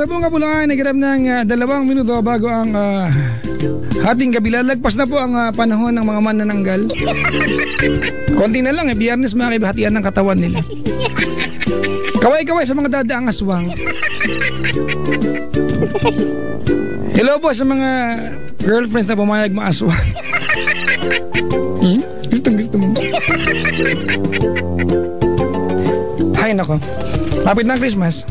buong Kapuluan, nagirap ng 2 minuto bago ang hating gabi. Lalagpas na po ang panahon ng mga manananggal. Konti na lang Biyernes makibahatian ng katawan nila. Kaway-kaway sa mga dadaang aswang. Hello po sa mga girlfriends na pumayag maaswang. Gusto mo. Ay nako, lapit na ang Christmas.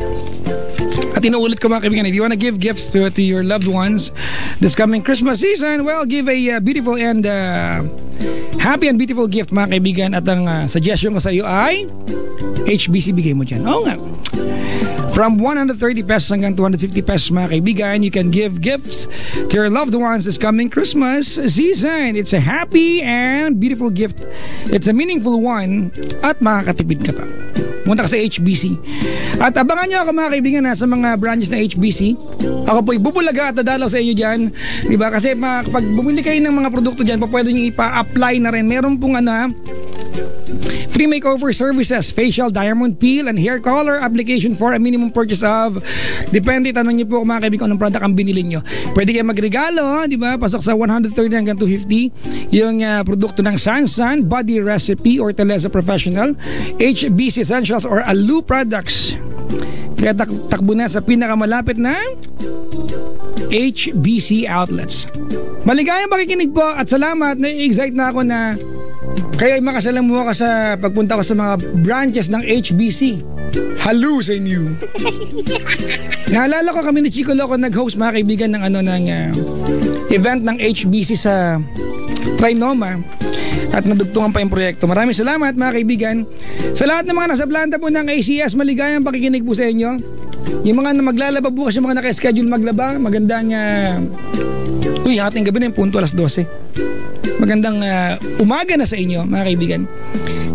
At inuulit ko mga kaibigan, if you wanna give gifts to your loved ones this coming Christmas season, well, give a beautiful and happy and beautiful gift mga kaibigan. At ang suggestion ko sa iyo ay HBC, bigay mo dyan. Oo nga. From 130 pesos hanggang 250 pesos mga kaibigan, you can give gifts to your loved ones this coming Christmas season. It's a happy and beautiful gift. It's a meaningful one at makakatipid ka pa. Punta ka sa HBC. At abangan nyo ako mga kaibigan sa mga branches na HBC. Ako po'y bubulaga at dadalaw sa inyo dyan. Diba? Kasi pag bumili kayo ng mga produkto dyan, pwede nyo ipa-apply na rin. Meron pong free makeover services, facial, diamond peel, and hair color application for a minimum purchase of, depende, tanong niyo po mga kaibigan anong product ang binili nyo. Pwede kayo magregalo, di ba? Pasok sa 130 hanggang 250 yung produkto ng Sansan, Body Recipe or Teleza Professional, HBC Essentials or Alu Products. Kaya takbo na sa pinakamalapit na HBC outlets. Maligayang pakikinig po at salamat. Na-excite na ako na kaya makasalamuha ka sa pagpunta ko sa mga branches ng HBC. Hello sa inyo. Naalala ko kami ni Chico Loco nag-host mga kaibigan ng event ng HBC sa Trinoma at nadugtungan pa yung proyekto. Maraming salamat mga kaibigan. Sa lahat ng mga nasa planta po ng ACS, maligayang pakikinig po sa inyo. Yung mga maglalaba bukas, yung mga naka-schedule maglaba, magandang hating gabi na yung punto alas 12. Magandang umaga na sa inyo mga kaibigan.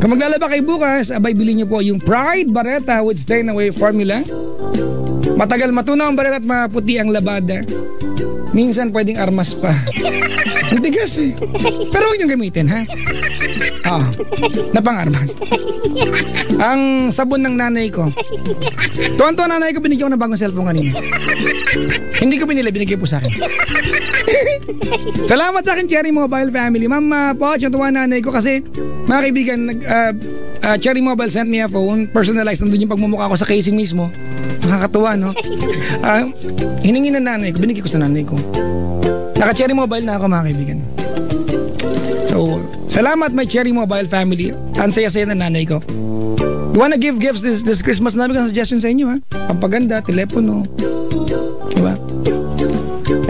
Kung maglalaba kayo bukas, abay bilhin niyo po yung Pride Barretta with Stain Away Formula. Matagal matunaw ang bareta at maputi ang labada. Minsan pwedeng armas pa. Ang tigas Pero huwag niyong gamitin ha. Napang-armas. Ang sabon ng nanay ko. Tuwan-tuwa nanay ko, binigyan ko ng bagong cellphone kanina. Hindi ko binili, binigyan po sa akin. Salamat sa akin Cherry Mobile family. Ma'am po, tuwa nanay ko kasi mga kaibigan, Cherry Mobile sent me a phone, personalized, nandun yung pagmumukha ko sa casing mismo. Nakakatuwa no. Hiningi na nanay ko, binigyan ko sa nanay ko. Naka-Cherry Mobile na ako mga kaibigan. So, salamat my Cherry Mobile family. Ang saya-saya na nanay ko. You wanna give gifts this Christmas? Nabi ko ng suggestion sa inyo ha. Pampaganda, telepono. Diba?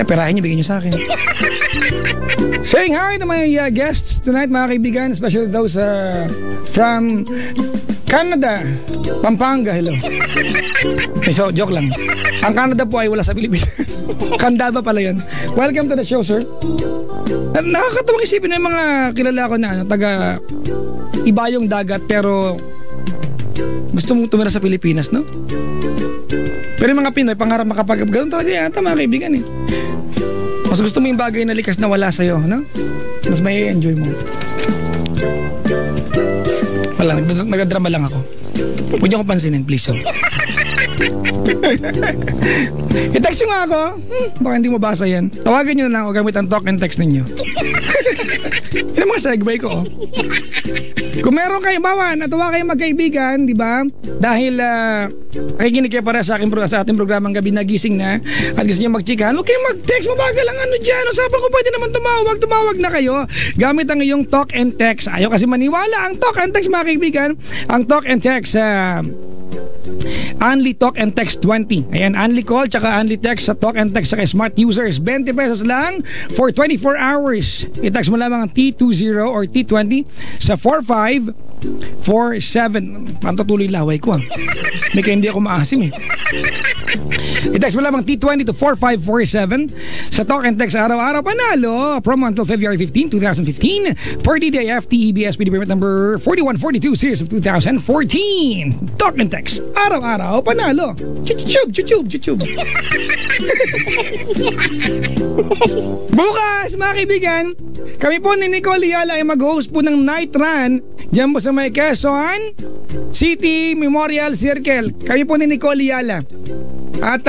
Perahin nyo, bigyan nyo sa akin. Saying hi to my guests tonight mga kaibigan, especially those from Canada, Pampanga, hello. So, joke lang. Ang Canada po ay wala sa Pilipinas. Kandaba pala yun. Welcome to the show, sir. Nakakatawang isipin na yung mga kilala ko na taga ibayong dagat pero gusto mong tumira sa Pilipinas, no? Pero yung mga Pinoy, pangarap makapag ganun talaga yata mga kaibigan Mas gusto mo yung bagay na likas na wala sa'yo, no? Mas may enjoy mo. Wala, nagadrama lang ako. Huwag niyo ako pansinin, please. I-text nyo nga ako. Baka hindi mo basa yan. Tawagan nyo na lang ako gamit ang talk and text ninyo. Yan ang mga segue ko. Kung meron kayo, natuwa kayo magkaibigan, di ba? Dahil nakikinig kayo para sa ating programang Gabi na Gising na at gusto nyo magchikahan, huwag kayo mag-text, mabagal lang dyan. Usapan ko pwede naman tumawag na kayo gamit ang iyong talk and text. Ayaw kasi maniwala ang talk and text mga kaibigan. Ang talk and text Only Talk and Text 20. Ayan, only call tsaka only text sa Talk and Text sa smart users. 20 pesos lang for 24 hours. I-text mo lamang ang T20 or T20 sa 4547. Ang tutuloy laway ko May kaya hindi ako maasim I-text mo lamang T20 to 4547 sa Talk and Text araw-araw panalo. Promo until February 15, 2015 for DDI FTEBS PD permit number 4142 series of 2014. Talk and Text araw-araw panalo. Chuchub. Bukas mga kaibigan, kami po ni Nicole Yala ay mag-host po ng night run dyan po sa may Quezon City Memorial Circle. Kami po ni Nicole Yala. At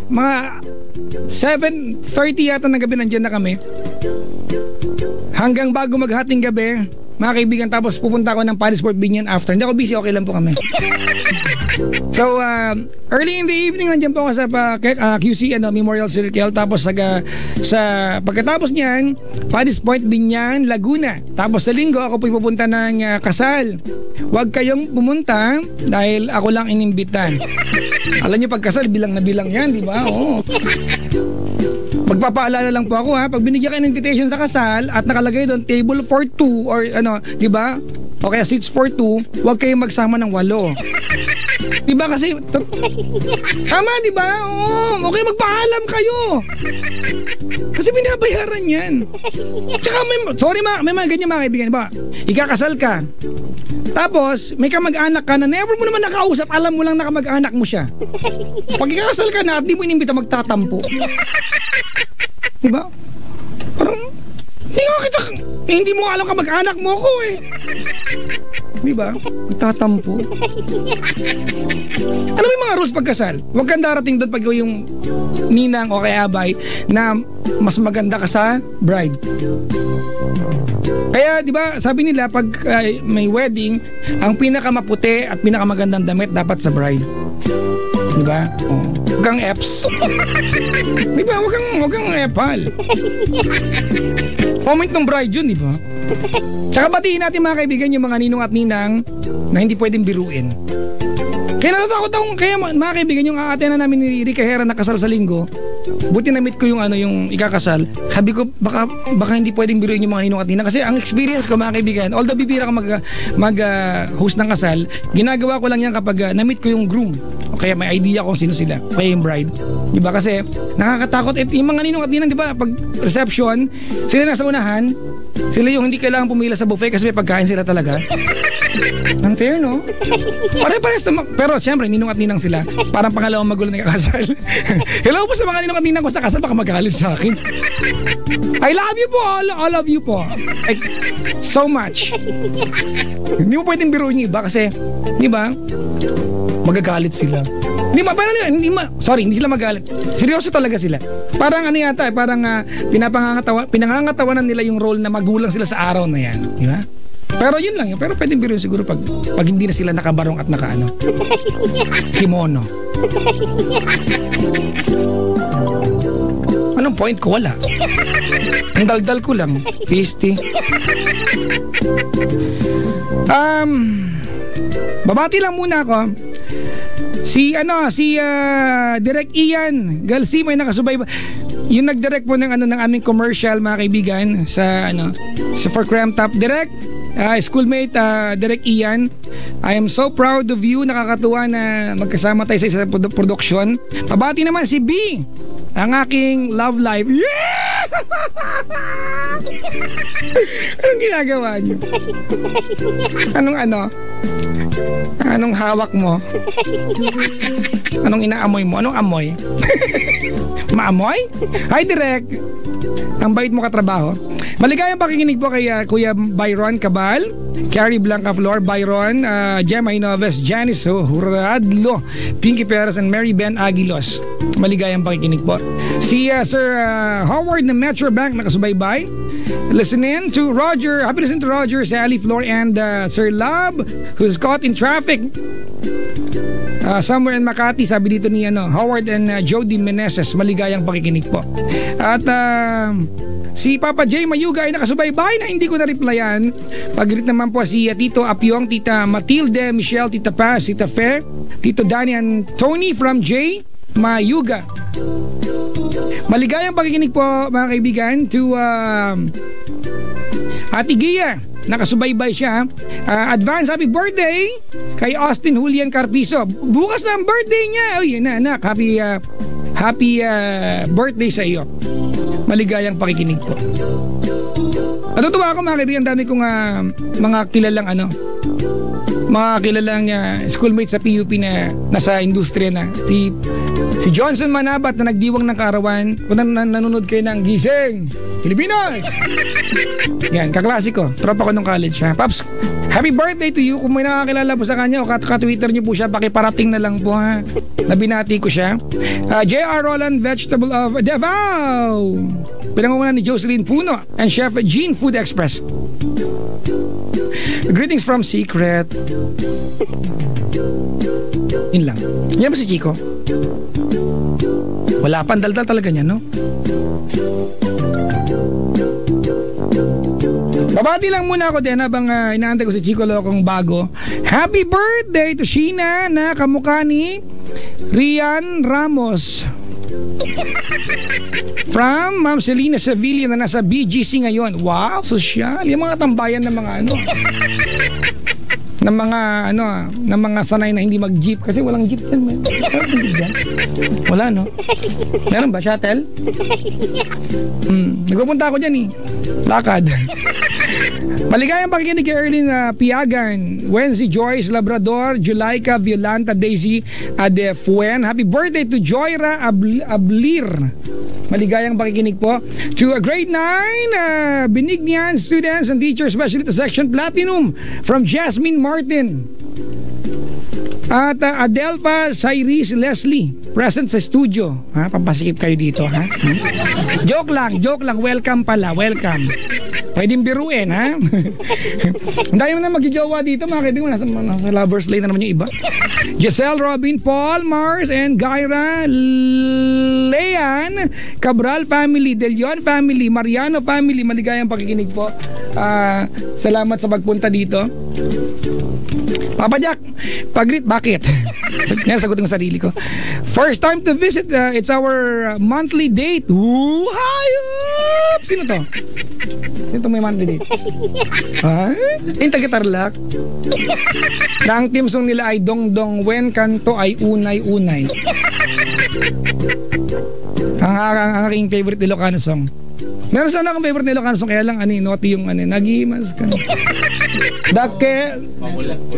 mga 7:30 yata ng gabi nandiyan na kami. Hanggang bago maghating gabi, mga kaibigan, tapos pupunta ako ng Paris Sport Binyan after. Hindi ako busy, okay lang po kami. So, early in the evening, nandiyan po ako sa QC Memorial Circle. Tapos sa pagkatapos niyan, Paris Point, Binyan, Laguna. Tapos sa linggo, ako po pupunta ng kasal. Huwag kayong pumunta dahil ako lang inimbitan. Alam niyo, pagkasal, bilang na bilang yan, di ba? Oo. Magpapaalala lang po ako ha, pag binigyan kayo ng invitation sa kasal at nakalagay doon table for 2 or di ba? O kaya seats for 2, huwag kayong magsama ng 8. Di ba kasi tama, di ba? Oo, okay, magpaalam kayo. Kasi binabayaran 'yan. Tsaka may mga ganyan mga kaibigan, ba? Ikakasal ka. Tapos, may kamag-anak ka na never mo naman nakausap, alam mo lang na kamag-anak mo siya. Pag ikakasal ka na at di mo inimbita, magtatampo. Diba? Parang, hindi mo alam kamag-anak mo ako eh. Diba? Magtatampo. Ano yung mga rules pagkasal? Huwag kang darating doon pag yung ninang o kaya abay na mas maganda ka sa bride. Kaya, di ba, sabi nila, pag may wedding, ang pinakamaputi at pinakamagandang damit dapat sa bride. Di ba? Oh. Huwag kang eps. Di ba? Huwag kang epal. Comment ng bride yun, di ba? Tsaka batiin natin mga kaibigan yung mga ninong at ninang na hindi pwedeng biruin. Kaya natatakot akong, kaya mga kaibigan, yung ate na namin ni Rica Hera na kasal sa linggo, buti na meet ko yung yung ikakasal. Sabi ko baka hindi pwedeng biruin yung mga ninong at ninang kasi ang experience ko mga kaibigan, although bibira ka mag host ng kasal, ginagawa ko lang yan kapag na-meet ko yung groom. O kaya may idea kung sino sila, kaya yung bride. Di ba? Kasi nakakatakot yung mga ninong at ninang, di ba? Pag reception, sila nasa unahan, sila yung hindi kailangan pumila sa buffet kasi may pagkain sila talaga. Unfair, no? Pare-pares na, pero siyempre, ninong at ninang sila. Parang pangalawang magulo na kakasal. Hello po sa mga ninong at ninang ko sa kasal, baka magalit sa akin. I love you po, all of you po. Like, so much. Hindi mo pwedeng biruin yung iba kasi, di ba? Magagalit sila. Hindi sila magalit. Seryoso talaga sila. Parang yata, parang pinangangatawanan nila yung role na magulang sila sa araw na yan. Di ba? Pero yun lang yun. Pero pwedeng biruin siguro pag hindi na sila nakabarong at kimono. Anong point ko? Wala. Ang daldal ko lang. 50. Babati lang muna ako. Si Direk Ian Galsimo ay nakasubay. Yung nag-direct po ng aming commercial mga kaibigan sa For Cram Top. Direk, schoolmate Direk Ian, I am so proud of you. Nakakatuwa na magkasama tayo sa isang production. Pabati naman si B, ang aking love life. Yeah! Anong ginagawa niyo? Anong hawak mo? Anong inaamoy mo? Anong amoy? Maamoy? Hi, Direk. Ang bait mo katrabaho. Maligayang pakikinig po kay Kuya Byron Cabal, Carrie Blanca Flor, Byron, Gemma Inoves, Janice Huradlo, Pinky Perez, and Mary Ben Aguilos. Maligayang pakikinig po. Si Sir Howard na Metro Bank nakasubaybay. Listening to Roger, happy listening to Roger, Sally Flor, and Sir Lab, who's caught in traffic somewhere in Makati. Sabi dito ni Howard and Jody Meneses. Maligayang pakikinig po. At si Papa J Mayuga ay nakasubaybay na hindi ko na-replyan. Pag-greet naman po si Tito Apyong, Tita Matilde, Michelle, Tita Paz, Tita Fe, Tito Danny, and Tony from J Mayuga. Maligayang pakikinig po mga kaibigan to Ate Gia. Nakasubaybay siya. Advance happy birthday kay Austin Julian Carpizo. Bukas na ang birthday niya. Uy, anak, happy birthday sa iyo. Maligayang pakikinig po. Natutuwa ako mga kaibigan, dami kong mga kilalang schoolmates sa PUP na nasa industriya na. Si Johnson Manabat na nagdiwang ng Kaarawan. Kung nanonood kayo ng Gising, Pilipinas! Yan, kaklase ko. Tropa ko nung college, ha? Paps, happy birthday to you. Kung may nakakilala po sa kanya o ka-Twitter niyo po siya, pakiparating na lang po, ha? Nabinati ko siya. J.R. Roland, Vegetable of Davao. Pinangungunan ni Jocelyn Puno and Chef Jean Food Express. Greetings from Secret. Yun lang. Yan ba si Chico? Wala pa, daldal talaga niya, no? Babati lang muna ako din habang inaantay ko si Chico Locong bago. Happy birthday to Sheena na kamukha ni Rian Ramos. From Ma'am Selena Sevilla na nasa BGC ngayon. Wow, sosyal. Yung mga tambayan ng mga ano. ng mga sanay na hindi mag-jeep kasi walang jeep yan. Wala, no? Meron ba? Shuttle? Nagpupunta ako dyan, lakad. Maligayang pakikinig kay Erlyn Piagan, Wency Joyce Labrador, Julayka Violanta Daisy Adefuen. Happy birthday to Joyra Ablir. Maligayang pakikinig po to grade 9 Benignian students and teachers, especially to section Platinum from Jasmine Martin. At Adelpha Cyrus Leslie present sa studio. Pampasikip kayo dito, ha? Joke lang. Welcome pala. Welcome. Pwedeng biruin, ha? Ang dami mo na magjojowa dito, mga kaibigan. Nasa lovers lane na naman yung iba. Giselle, Robin, Paul, Mars, and Gyra, Lean, Cabral family, De Leon family, Mariano family. Maligayang pakikinig po. Salamat sa pagpunta dito. Papa Jack, pag-greet, bakit? Sagutin ko sarili ko. First time to visit, it's our monthly date. Hayop! Sino to? Sino to may monthly date? Yung taga-Tarlac. Na ang team song nila ay Dong Dong Wen, kanto ay Unay Unay. Ang aking favorite Ilocano song. Meron sana akong favorite Ilocano song, kaya lang naughty yung nagimas ka. Dake.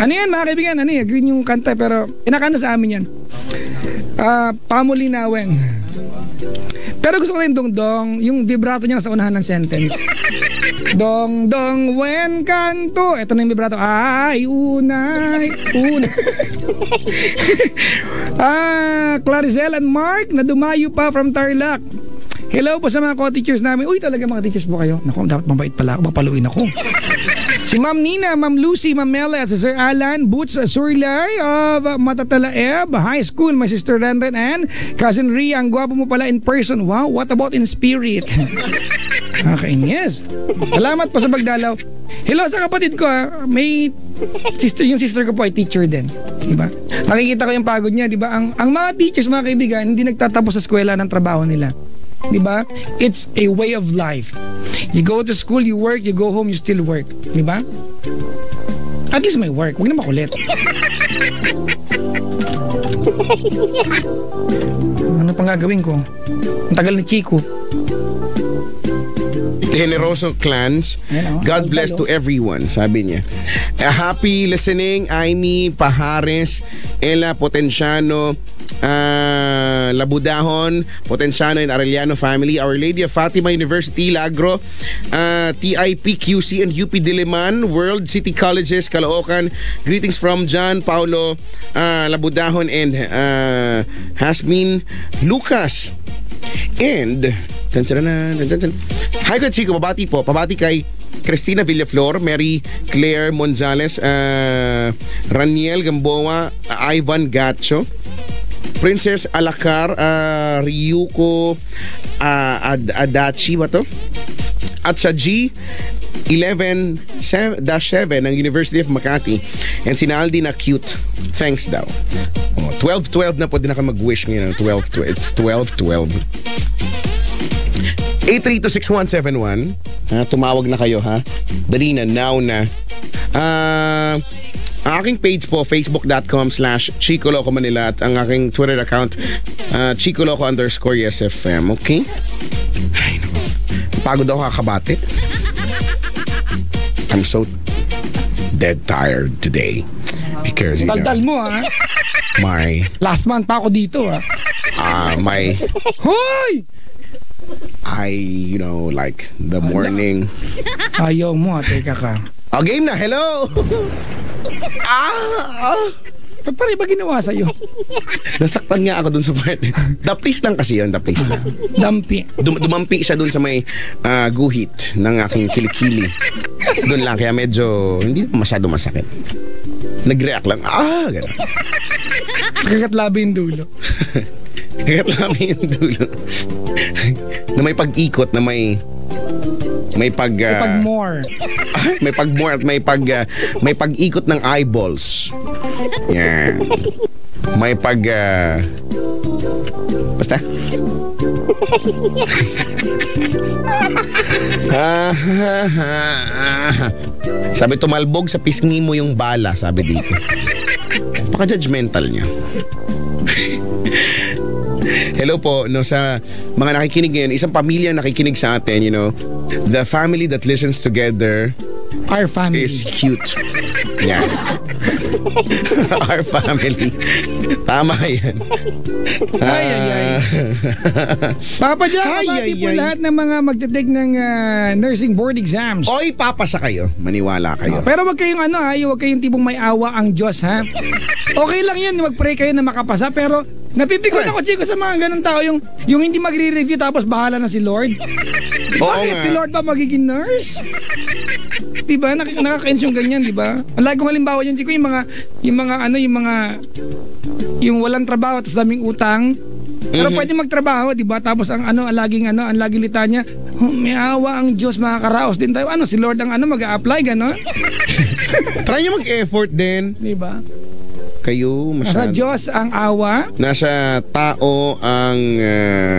Ano yan, mga kaibigan? Green yung kanta, pero inakano sa amin yan. Pamulinawen. Pero gusto ko rin dong-dong, yung vibrato niya sa unahan ng sentence. Dong-dong wen kanto. Ito na yung vibrato. Ay, unay. Claricel and Mark na dumayo pa from Tarlac. Hello po sa mga co-teachers namin. Uy, talaga mga teachers po kayo. Naku, dapat mabait pala ako. Mapaluin ako. Si Ma'am Nina, Ma'am Lucy, Ma'am Mela, at si Sir Alan Boots Surlay of Matatalaeb High School. My sister Renren and Cousin Ria. Ang gwapo mo pala in person. Wow, what about in spirit? Nakainis. Salamat po sa pagdalaw. Hello sa kapatid ko. May sister, yung sister ko po ay teacher din. Diba? Nakikita ko yung pagod niya. Diba? Ang mga teachers, mga kaibigan, hindi nagtatapos sa eskwela ng trabaho nila. Diba? It's a way of life. You go to school, you work, you go home, you still work. Diba? At least may work. Huwag na makulit. Ano pang gagawin ko? Ang tagal ni Chico. Generoso Clans, God bless to everyone, sabi niya. Happy listening, Aimee Pahares, Ella Potenciano, Labudahon, Potenciano and Arellano family, Our Lady of Fatima University, Lagro, TIPQC and UP Diliman, World City Colleges, Caloocan. Greetings from John Paulo Labudahon and Hasmin Lucas. And hi ka Chico, pabati kay Cristina Villaflor, Mary Claire Monzales, Raniel Gamboa, Ivan Gacho, Princess Alacar, Ryuko Adachi ba to? At sa G11-7 ng University of Makati, and si Aldi na cute. Thanks daw. 12-12 na po din ako mag-wish ngayon. 12-12. It's 12-12. 8326171. Tumawag na kayo, ha? Dali na, now na. Ang aking page po, facebook.com/Chico Loco Manila, at ang aking Twitter account, ChicoLoco_YesFM. Okay? Ay, naku. Pagod ako kakabate. I'm so dead tired today. Because, Daldal mo, ha? My... Last month pa ako dito, ha? My... Hoy! like the morning. Ayaw mo, teka ka. Oh, game na. Hello. Ba't pare ba ginawa sa'yo? Nasaktan nga ako dun sa part. The place lang kasi yun, the place lang. Dampi. Dumampi siya dun sa may guhit ng aking kilikili. Dun lang, kaya medyo hindi masyado masakit. Nag-react lang. Gano'n. Kagat labi yung dulo. Kagat labi yung dulo. Na may pag-ikot, na may pag-more. may pag-more at may pag-ikot ng eyeballs. Yan. May basta. Sabi, tumalbog sa pisngi mo yung bala, sabi dito. Paka-judgmental niya. Hello po, sa mga nakikinig ngayon, isang pamilya nakikinig sa atin, the family that listens together, our family is cute. Yan. Our family. Tama yan. Ay. Papa Jack, kabati po lahat ng mga magte-take ng nursing board exams. Oy, papasa kayo. Maniwala kayo. Pero wag kayong wag kayong tipong may awa ang Diyos, ha? Okay lang yan, mag-pray kayo na makapasa, pero napipikon ako, Chico, sa mga ganun tao, yung hindi magre-review tapos bahala na si Lord. Bakit si Lord ba magiging nurse? Diba? Nakaka-ins yung ganyan, diba? Lagi kong halimbawa yan, Chico, yung walang trabaho tapos daming utang. Pero pwede magtrabaho, diba? Tapos ang laging litanya, may awa ang Diyos, makakaraos din tayo. Si Lord ang mag-a-apply, gano'n? Try nyo mag-effort din. Diba? Kayo masyado. Nasa Diyos ang awa. Nasa tao ang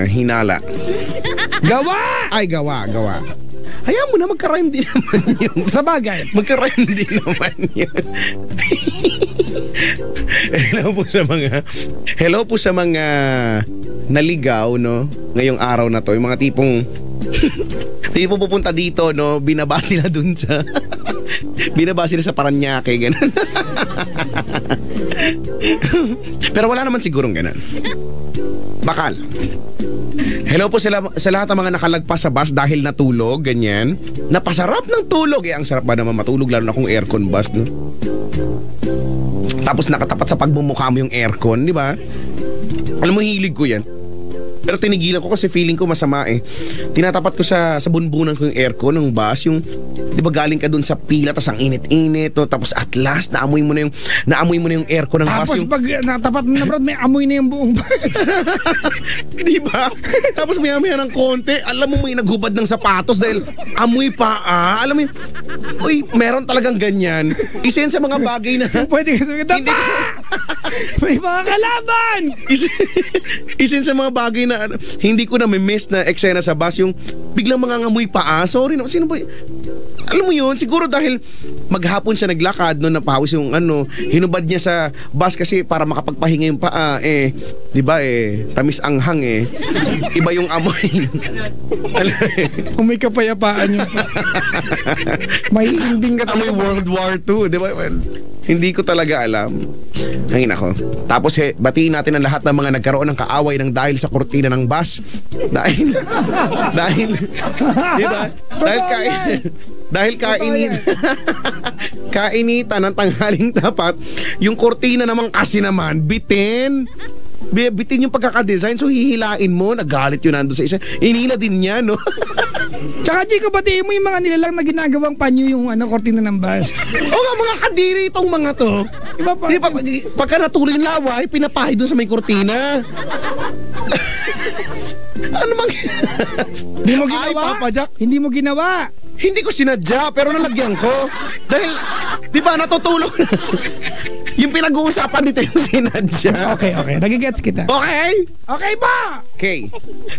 hinala. Gawa! Ay, gawa. Hayaan mo na, magka-rhyme din naman yun. Sa bagay. Magka-rhyme din naman yun. Hello po sa mga naligaw, ngayong araw na to. Yung mga tipong pupunta dito, binaba sila dun sa Paranaque, ganun. Pero wala naman sigurong ganun. Bakal. Hello po sa lahat ng mga nakalagpas sa bus dahil natulog, ganyan. Napasarap ng tulog. Ang sarap ba naman matulog, lalo na kung aircon bus, no? Tapos nakatapat sa pagmumukha mo yung aircon, di ba? Alam mo, hilig ko yan. Pero tinigilan ko kasi feeling ko masama eh. Tinatapat ko sa bunbunan ko yung aircon ng bus, yung, di ba galing ka dun sa pila, tas ang init-init, tapos at last, naamoy mo na yung aircon ng bus. Tapos pag natapat mo na bro, may amoy na yung buong bus. Di ba? Tapos maya-maya ng konti, alam mo may naghubad ng sapatos dahil amoy pa, alam mo meron talagang ganyan. Isa yan sa mga bagay na pwede ka sabihin, may mga kalaban! Isa yan sa mga bagay na hindi ko na may miss na eksena sa bus, yung biglang mangangamoy pa. Sorry na, sino ba? Alam mo yun, siguro dahil maghapon siya naglakad, napawis yung hinubad niya sa bus kasi para makapagpahinga yung paa, di ba tamis anghang iba yung amoy. Kung may kapayapaan yung may hinding ka amoy World War II, di ba? Hindi ko talaga alam. Ay nako. Tapos batiin natin ang lahat ng mga nagkaroon ng kaaway ng dahil sa kurtina ng bus. Dahil di ba? Dahil kainitan ng tanghaling tapat, yung kurtina naman kasi naman bitin yung pagkakadesign, so hihilain mo, nagalit yun nandun sa isa, inila din niya, no? Tsaka Chico, batiin mo yung mga nilalang na ginagawang panyo yung kortina ng bus. O nga, mga kadiri itong mga to. Di ba, pagka natuloy yung laway, pinapahid dun sa may kurtina. Ano bang Hindi mo ginawa? Ay, Papa Jack. Hindi mo ginawa. Hindi ko sinadya, pero nalagyan ko. Dahil, di ba, natutulog na. Yung pinag-uusapan dito yung sinadya. Okay. Nagigets kita. Okay? Okay ba? Okay.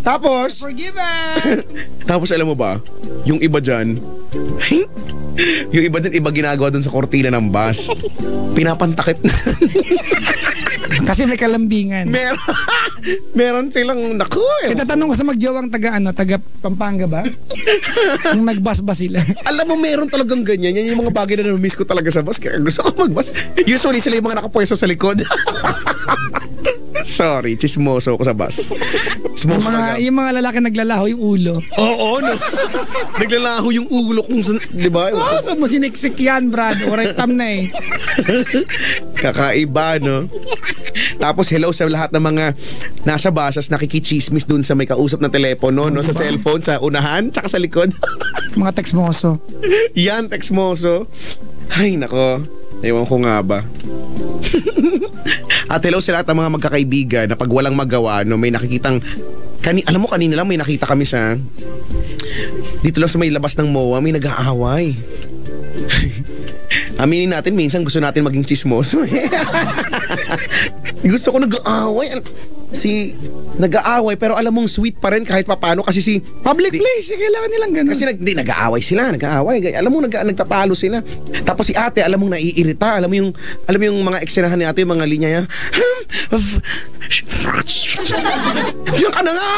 Tapos, forgiven. Tapos alam mo ba, yung iba dyan, iba ginagawa dun sa kortina ng bus. Pinapantakip na. Kasi may kalambingan. Meron silang, naku Kitatanong ko sa magjawang taga Pampanga ba? Nung nag-bus ba sila? Alam mo, meron talagang ganyan. Yan yung mga bagay na na-miss ko talaga sa bus. Kaya gusto ko mag-bus. Usually, sila yung mga nakapwesto sa likod. Sorry, chismoso ko sa bus. Chismoso Yung mga lalaki naglalaho yung ulo. Oo, no. Naglalaho yung ulo kung di ba? Oh, mo siniksik yan, Brad. Oray tam na eh. Kakaiba, no? Tapos hello sa lahat ng mga nasa basas nakikichismis dun sa may kausap na telepono, no? Sa cellphone, sa unahan, tsaka sa likod. Mga teksmoso. Yan, teksmoso. Ay, nako. Ewan ko nga ba. At hello sa lahat ng mga magkakaibigan na pag walang magawa, no, may nakikitang alam mo, kanina lang may nakita kami sa dito lang sa may labas ng MOA, may nag-aaway. Aminin natin, minsan gusto natin maging chismoso. Gusto ko nag-aaway. Nag-aaway pero alam mong sweet pa rin kahit papano kasi Public place, kailangan nilang ganun. Kasi nag-aaway sila, alam mo nagtatalo sila. Tapos si ate, alam mong naiirita, alam mo yung mga eksenahan ni ate, yung mga linya niya. Diyan ka na nga.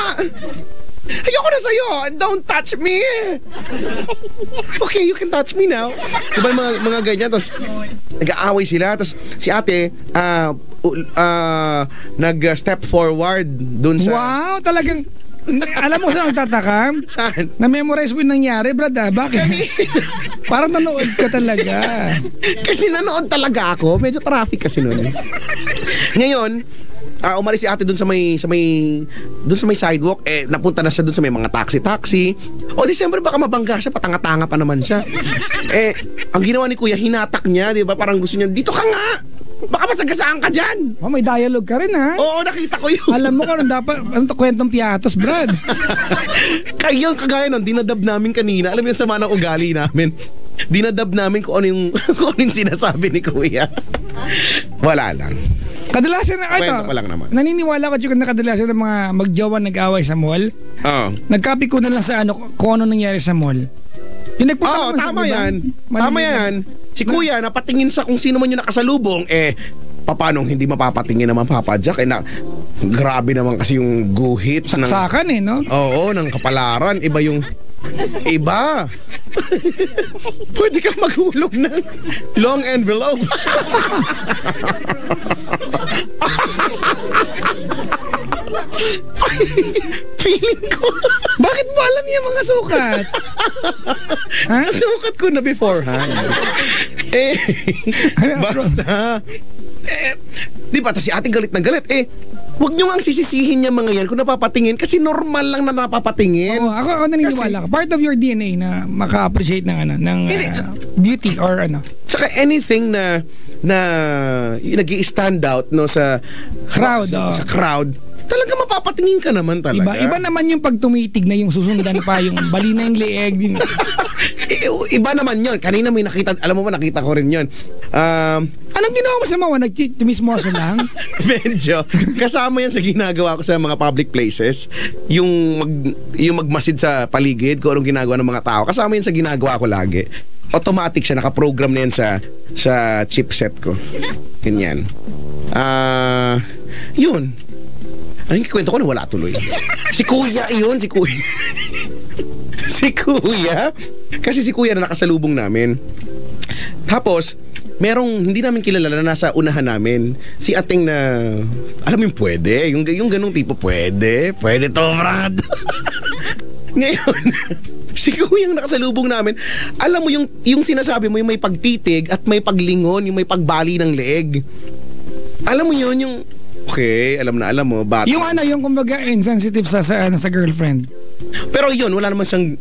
Ayoko na sa'yo. Don't touch me. Okay, you can touch me now. Diba yung mga ganyan? Tapos nag-aaway sila. Tapos si ate nag-step forward dun sa... Wow, talagang... Alam mo saan nagtataka? Saan? Na-memorize mo yung nangyari, Brad, Bakit? Parang nanood ka talaga. Kasi nanood talaga ako. Medyo traffic kasi noon. Ngayon, umalis si ate dun sa may sidewalk, napunta na siya dun sa may mga taxi. O di siyempre baka mabangga siya, patanga-tanga pa naman siya. Ang ginawa ni kuya, hinatak niya, di ba? Parang gusto niya, dito ka nga! Baka masagasaan ka dyan! Oh, may dialogue ka rin, ha? Oo, nakita ko yun. Alam mo kung dapat, to kwentong piatos, Brad? Kagaya nun, dinadab namin kanina. Alam mo yung sama ng ugali namin. Dinadab namin kung ano yung sinasabi ni kuya. Wala lang. Kadalasan na ito. Pa lang naman. Naniniwala ko na kadalasan ng mga magjowa nag-away sa mall. Oo. Nagcopy ko na lang sa kung ano nangyari sa mall. Yung nagpunta tama yan. Tama yan. Si kuya napatingin sa kung sino man yung nakasalubong, paano hindi mapapatingin naman Papa Jack? Grabe naman kasi yung guhit. Saksakan no? Oo, ng kapalaran. Iba yung... Iba. Pwede ka maghulog ng long envelope. Feeling ko. Bakit mo alam yung mga sukat? Ha? Sukat ko na beforehand. Basta. Di ba, si ate galit na galit. Huwag nyo nga sisisihin niya mga yan kung napapatingin kasi normal lang na napapatingin. Oo, ako naniniwala ka. Part of your DNA na maka-appreciate ng beauty or Saka anything na nag-i-stand out no sa crowd. Sa crowd. Talaga mapapatingin ka naman talaga. Iba naman yung pag tumitig na yung susundan pa, yung bali na yung leeg. Iba naman yun. Kanina may nakita, alam mo ba, nakita ko rin yun. Anong ginawa mo sa mga nag-tumismoso lang? Medyo. Kasama yan sa ginagawa ko sa mga public places. Yung magmasid sa paligid, kung anong ginagawa ng mga tao. Kasama yan sa ginagawa ko lagi. Automatic siya, nakaprogram na yan sa chipset ko. Ganyan. Yun. Ano yung kikwento ko na wala tuloy? Si kuya yun, si kuya. Si kuya. Kasi si kuya na nakasalubong namin. Tapos, merong hindi namin kilala na nasa unahan namin. Si ating na, alam mo yung pwede. Yung ganong tipo, pwede to, Brad. Ngayon, si kuya yung nakasalubong namin. Alam mo yung sinasabi mo, yung may pagtitig at may paglingon, yung may pagbali ng leeg. Alam mo yun, yung okay, alam mo, bata. Yung yung kumbaga insensitive sa girlfriend. Pero yun, wala naman siyang,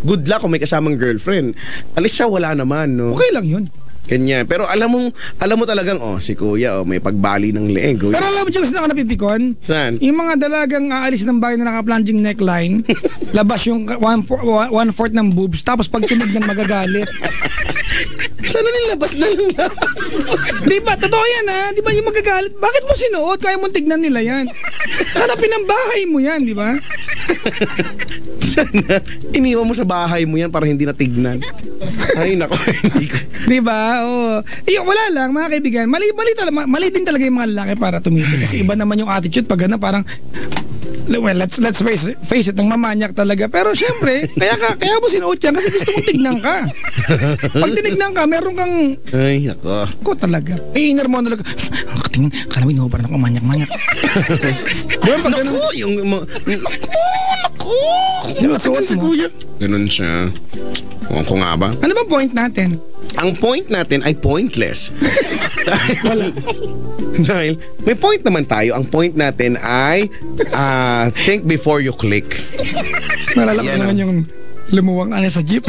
good luck kung may kasamang girlfriend. Alis siya, wala naman, no? Okay lang yun. Ganyan. Pero alam mo talagang, si kuya, may pagbali ng leeg. Pero alam mo dyan, saan ka napipikon? Saan? Yung mga dalagang aalis ng bahay na naka-plunging neckline, labas yung one-fourth ng boobs, tapos pag tinignan magagalit. Sana nilabas na lang. Di ba? Totoo yan, ha? Di ba yung magagalit? Bakit mo sinuot? Kaya mong tignan nila yan. Hanapin ang bahay mo yan, di ba? Sana iniwan mo sa bahay mo yan para hindi natignan. Ay, nako, hindi ko. Di ba? Oo. Wala lang, mga kaibigan. Mali din talaga yung mga lalaki para tumitig. Kasi iba naman yung attitude pag parang, well, let's face it, nang mamanyak talaga. Pero syempre, kaya mo sinuot yan kasi gusto mong tignan ka. Pag tinignan ka, meron kang... Ay, nako. Ko talaga. Inner monologue. tingin, kala mo inuho parang ako manyak-manyak. Doon pag ganun. Naku, yung... Naku! Sinusuot Si mo. Kuya. Ganun siya. Ewan ko nga ba? Ano ba point natin? Ang point natin ay pointless. Dahil may point naman tayo. Ang point natin ay think before you click. Nalala ko Yan naman ang- yung lumuwang ano sa jeep.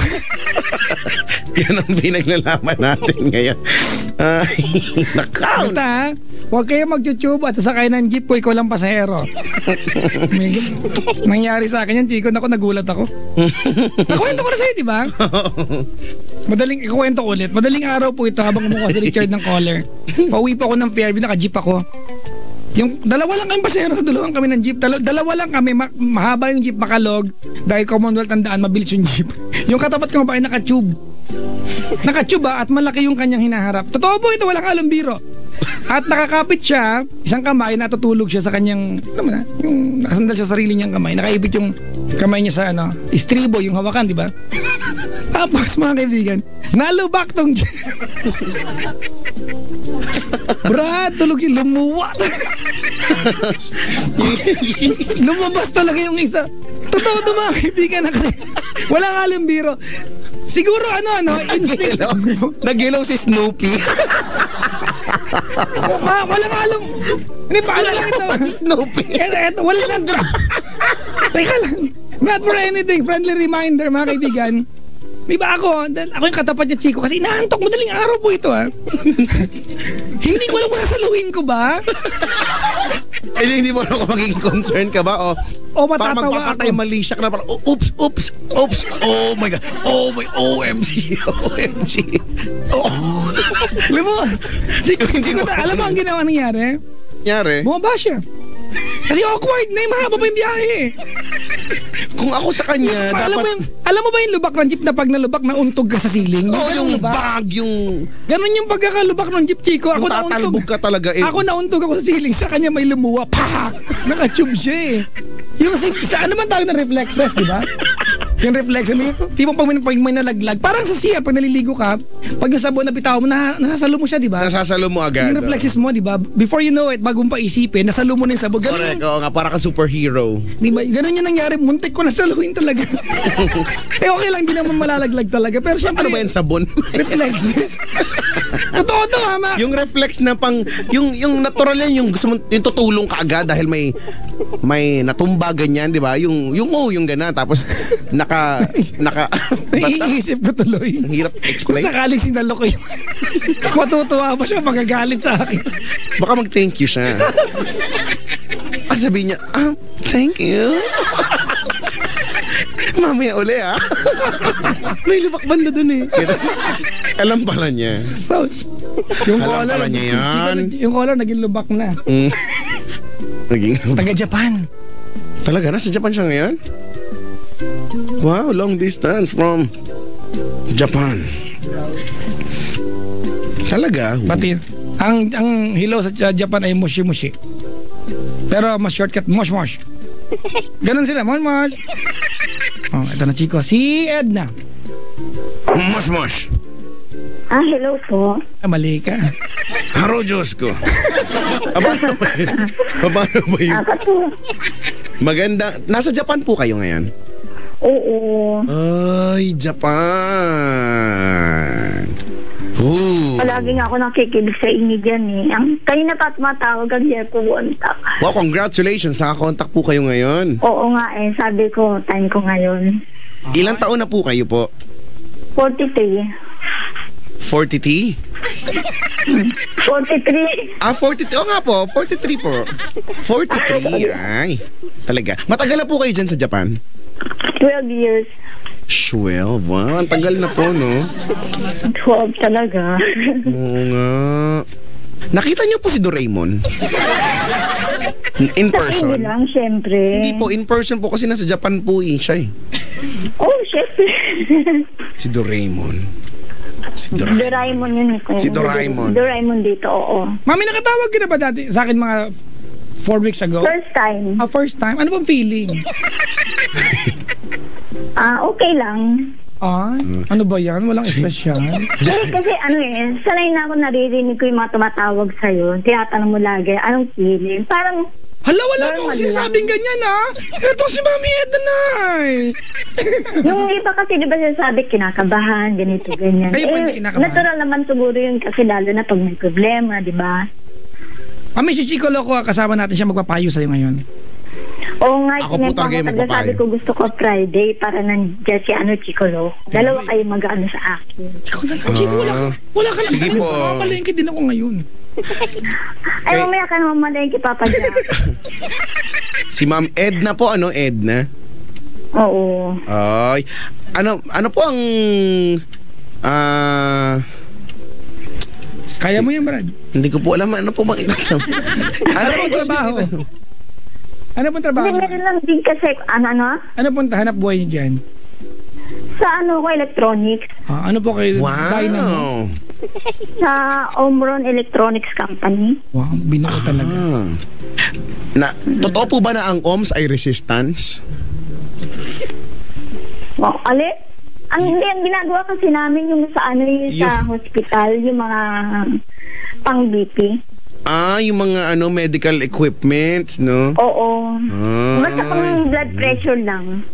Yan ang pinaglalaman natin ngayon. Ay, nakaw. Basta ha, huwag kayo mag-YouTube at sakay ng jeep ko, ikaw lang pasahero. May, nangyari sa akin yan, Chico. Naku, nagulat ako. Nakwento ko na sa'yo, di ba? Madaling, ikuwento ko ulit. Madaling araw po ito habang kumukuha si Richard ng caller. Pauwi pa ako ng Fairview, naka-jeep ako. Yung dalawa lang kami pasahero, dalawa kami ng jeep. Dalawa lang kami, mahaba yung jeep, makalog. Dahil Commonwealth ang daan, mabilis yung jeep. Yung katapat ko ba ay naka-tube. Naka-tube at malaki yung kanyang hinaharap. Totoo po ito, walang alumbiro. At nakakapit siya, isang kamay, natutulog siya sa kanyang, alam mo na, yung nakasandal sa sarili niyang kamay. Nakaibit yung kamay niya sa istribo, yung hawakan, di ba? Tapos mga kaibigan, nalubak tong Brad, tulog yung lumuwa. Lumabas talaga yung isa. Totoo to mga kaibigan na kasi walang alumbiro. Siguro instinct. Nagilaw si Snoopy. Walang alam. Hindi pa alam lang ito. Snoopy. Eto, wala na. Teka lang. Not for anything. Friendly reminder mga kaibigan. Di ba ako yung katapat niya, Chico, kasi inaantok, madaling araw po ito, ha? Hindi ko alam kung nasaluhin ko ba? Hindi mo ako magiging concern ka ba? O matatawa parang magpapatay ako. mali siya ka na parang, oops. Oh my God. Oh my, OMG. Oh. Alam mo, Chico, alam mo ang ginawa nangyari? Nangyari? Bumaba siya. Kasi awkward na mahaba pa yung biyahe. Kung ako sa kanya, dapat... Alam mo ba yung lubak ng jeep na pag nalubak na untog ka sa ceiling? yung bag, yung... Ganon yung pagkakalubak ng jeep, Chico. Ako Yung tatalbog nauntog. ka talaga eh. Ako nauntog ako sa ceiling. Sa kanya may lumuwa. Pak! Naka-tube siya eh. Yung sa ano man tawag na reflexes, di ba? Yung reflex, tipong pag may nalaglag, parang sa siya, pag naliligo ka, pag yung sabon na bitaw mo, nasasalo mo siya, di ba? Nasasalo mo agad. Yung reflexes mo, di ba? Before you know it, bago mo pa isipin, nasalo mo na yung sabon. Correct, oo nga, parang kang superhero. Di ba? Ganun yung nangyari. Muntik ko nasaluhin talaga. Okay lang, di naman malalaglag talaga. Pero syempre, Ano ba yan, sabon? reflexes. Totoo to, ha? Yung reflex na pang, yung natural yan, yung gusto mo, yung tutulong ka agad dahil may natumba ganyan, di ba? Yung gana, tapos basta, Naiisip ko tuloy. ang hirap Kung explain. sakaling sinalo ko yun, matutuwa pa siya, magagalit sa akin. Baka mag-thank you siya. Sabihin niya, thank you. Mamaya uli, May lubak banda dun eh. Alam pala niya. So, yung Alam collar, pala niya yan. yung collar naging lubak na. Naging Taga-Japan. Talaga, nasa Japan siya ngayon? Wow, long distance from Japan. Talaga? Pati, ang hilaw sa Japan ay mushi-mushi. Pero mas shortcut, mosh-mosh. Ganon sila, mosh-mosh. Oh, ito na, Chico. Si Edna. Mosh. Hello po. Mali ka. Haro Diyos ko. Paano ba yun? Kasi, Maganda. Nasa Japan po kayo ngayon? oo. Ay, Japan. Ooh. Palagi nga ako nakikinig sa inyo dyan eh. Kanina pa at matawag ang Jepo Bontak. Wow, congratulations. Nakakontak po kayo ngayon. Oo nga eh. Sabi ko, time ko ngayon. Ilang taon na po kayo po? 43. 40T? 43. 40. Oo nga po, 43 po. 43, ay. Talaga. Matagal na po kayo dyan sa Japan? 12 years. 12? Wow, ang tagal na po, no? 12 talaga. Oo nga. Nakita niyo po si Doraemon? In Sa inyo person? lang, syempre. Hindi po, in person po kasi nasa Japan po siya eh. Oh, syempre. Si Doraemon. Doraemon yun. Si Doraemon. Doraemon dito, oo. Mami, nakatawag ka na ba dati sa akin mga 4 weeks ago? First time. First time? Ano bang feeling? Okay lang. Ano ba yan? Walang espesyal. Kasi sanay na ako naririnig ko yung mga tumatawag sa'yo. Tinatanong mo lagi, anong feeling? Parang, Hala, wala normal mo kasi lang. sinasabing ganyan, ha? Ito si Mami Edna na. yung iba kasi di ba sinasabi, kinakabahan, ganito, ganyan. Kayo po hindi kinakabahan? Natural naman siguro yun kasi lalo na pag may problema, di ba? Mami, si Chico Loco, kasama natin siya magpapayo sa'yo ngayon. Oo nga, Ako po talaga yung sabi magpapayo. ko gusto ko Friday para nandiyan si Chicolo. Dalawa kayo mag-ano sa akin. Ikaw na lang, Chico. Wala ka lang. Sige po. Mamalengke din ako ngayon. Ay, mamaya ka naman malengke, Papa Jack. Si Ma'am Edna po, Edna? Oo. Ay, ano po ang Kaya mo yan, Brad. hindi ko po alam ano po bang itatanong. Ano pong trabaho? Ano pong trabaho? Hindi, meron lang din kasi, Ano pong hanap buhay niyo dyan? sa ko, electronics. Ano po kayo? Dynamo? Wow. Sa Omron Electronics Company. Wow, binuo talaga. Totoo po ba na ang OMS ay resistance? Wow, hindi, ang ginagawa kasi namin yung sa sa hospital, yung mga pang-BP. Yung mga medical equipments, no? Oo. Basta pang blood pressure lang.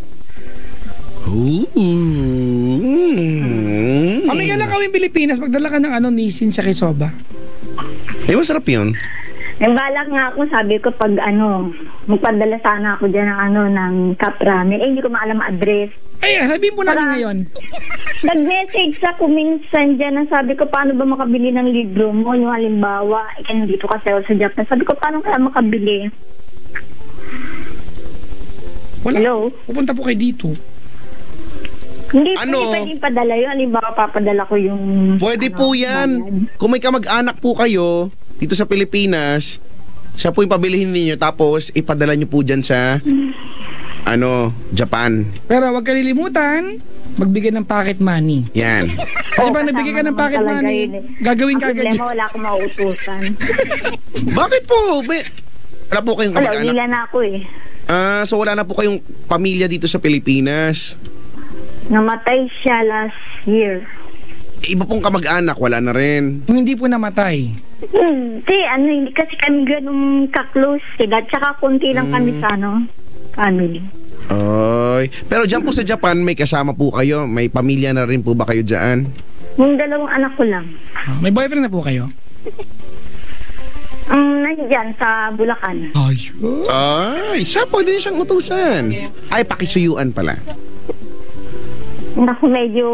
Kami nga lang kawin Pilipinas, magdala ka ng Nissin sa Kisoba. Masarap yun. Yung balak nga ako, sabi ko pag magpadala sana ako dyan ng kaprami. Hindi ko maalam address. Ay, sabihin po namin ngayon. Nag-message ako minsan dyan sabi ko, paano ba makabili ng libro mo? Yung halimbawa, nandito kasi ako sa Japan. Sabi ko, paano kaya makabili? Wala. Hello? Pupunta po kayo dito. Hindi pwedeng padala yun. Halimbawa, papadala ko yung... Pwede po yan. bayad. Kung may kamag-anak po kayo dito sa Pilipinas, siya po yung pabilihin ninyo tapos ipadala nyo po dyan sa Japan. Pero huwag kalilimutan, magbigay ng pocket money. Yan. Kasi pag nabigay ka ng pocket money, gagawin ka agad. agad. Ang problema, wala akong mauutusan. Bakit po? Wala po kayong Wala, kamag-anak? wala na ako eh. So wala na po kayong pamilya dito sa Pilipinas? Namatay siya last year. Iba pong kamag-anak, wala na rin. Kung hindi po namatay. Hindi kasi kami ganun ka-close sila. Tsaka konti lang kami sa family. Ay. Pero dyan po sa Japan, may kasama po kayo? May pamilya na rin po ba kayo dyan? Yung dalawang anak ko lang. May boyfriend na po kayo? Nandiyan sa Bulacan. Ay, siya po din siyang utusan. Ay, pakisuyuan pala. Naku, medyo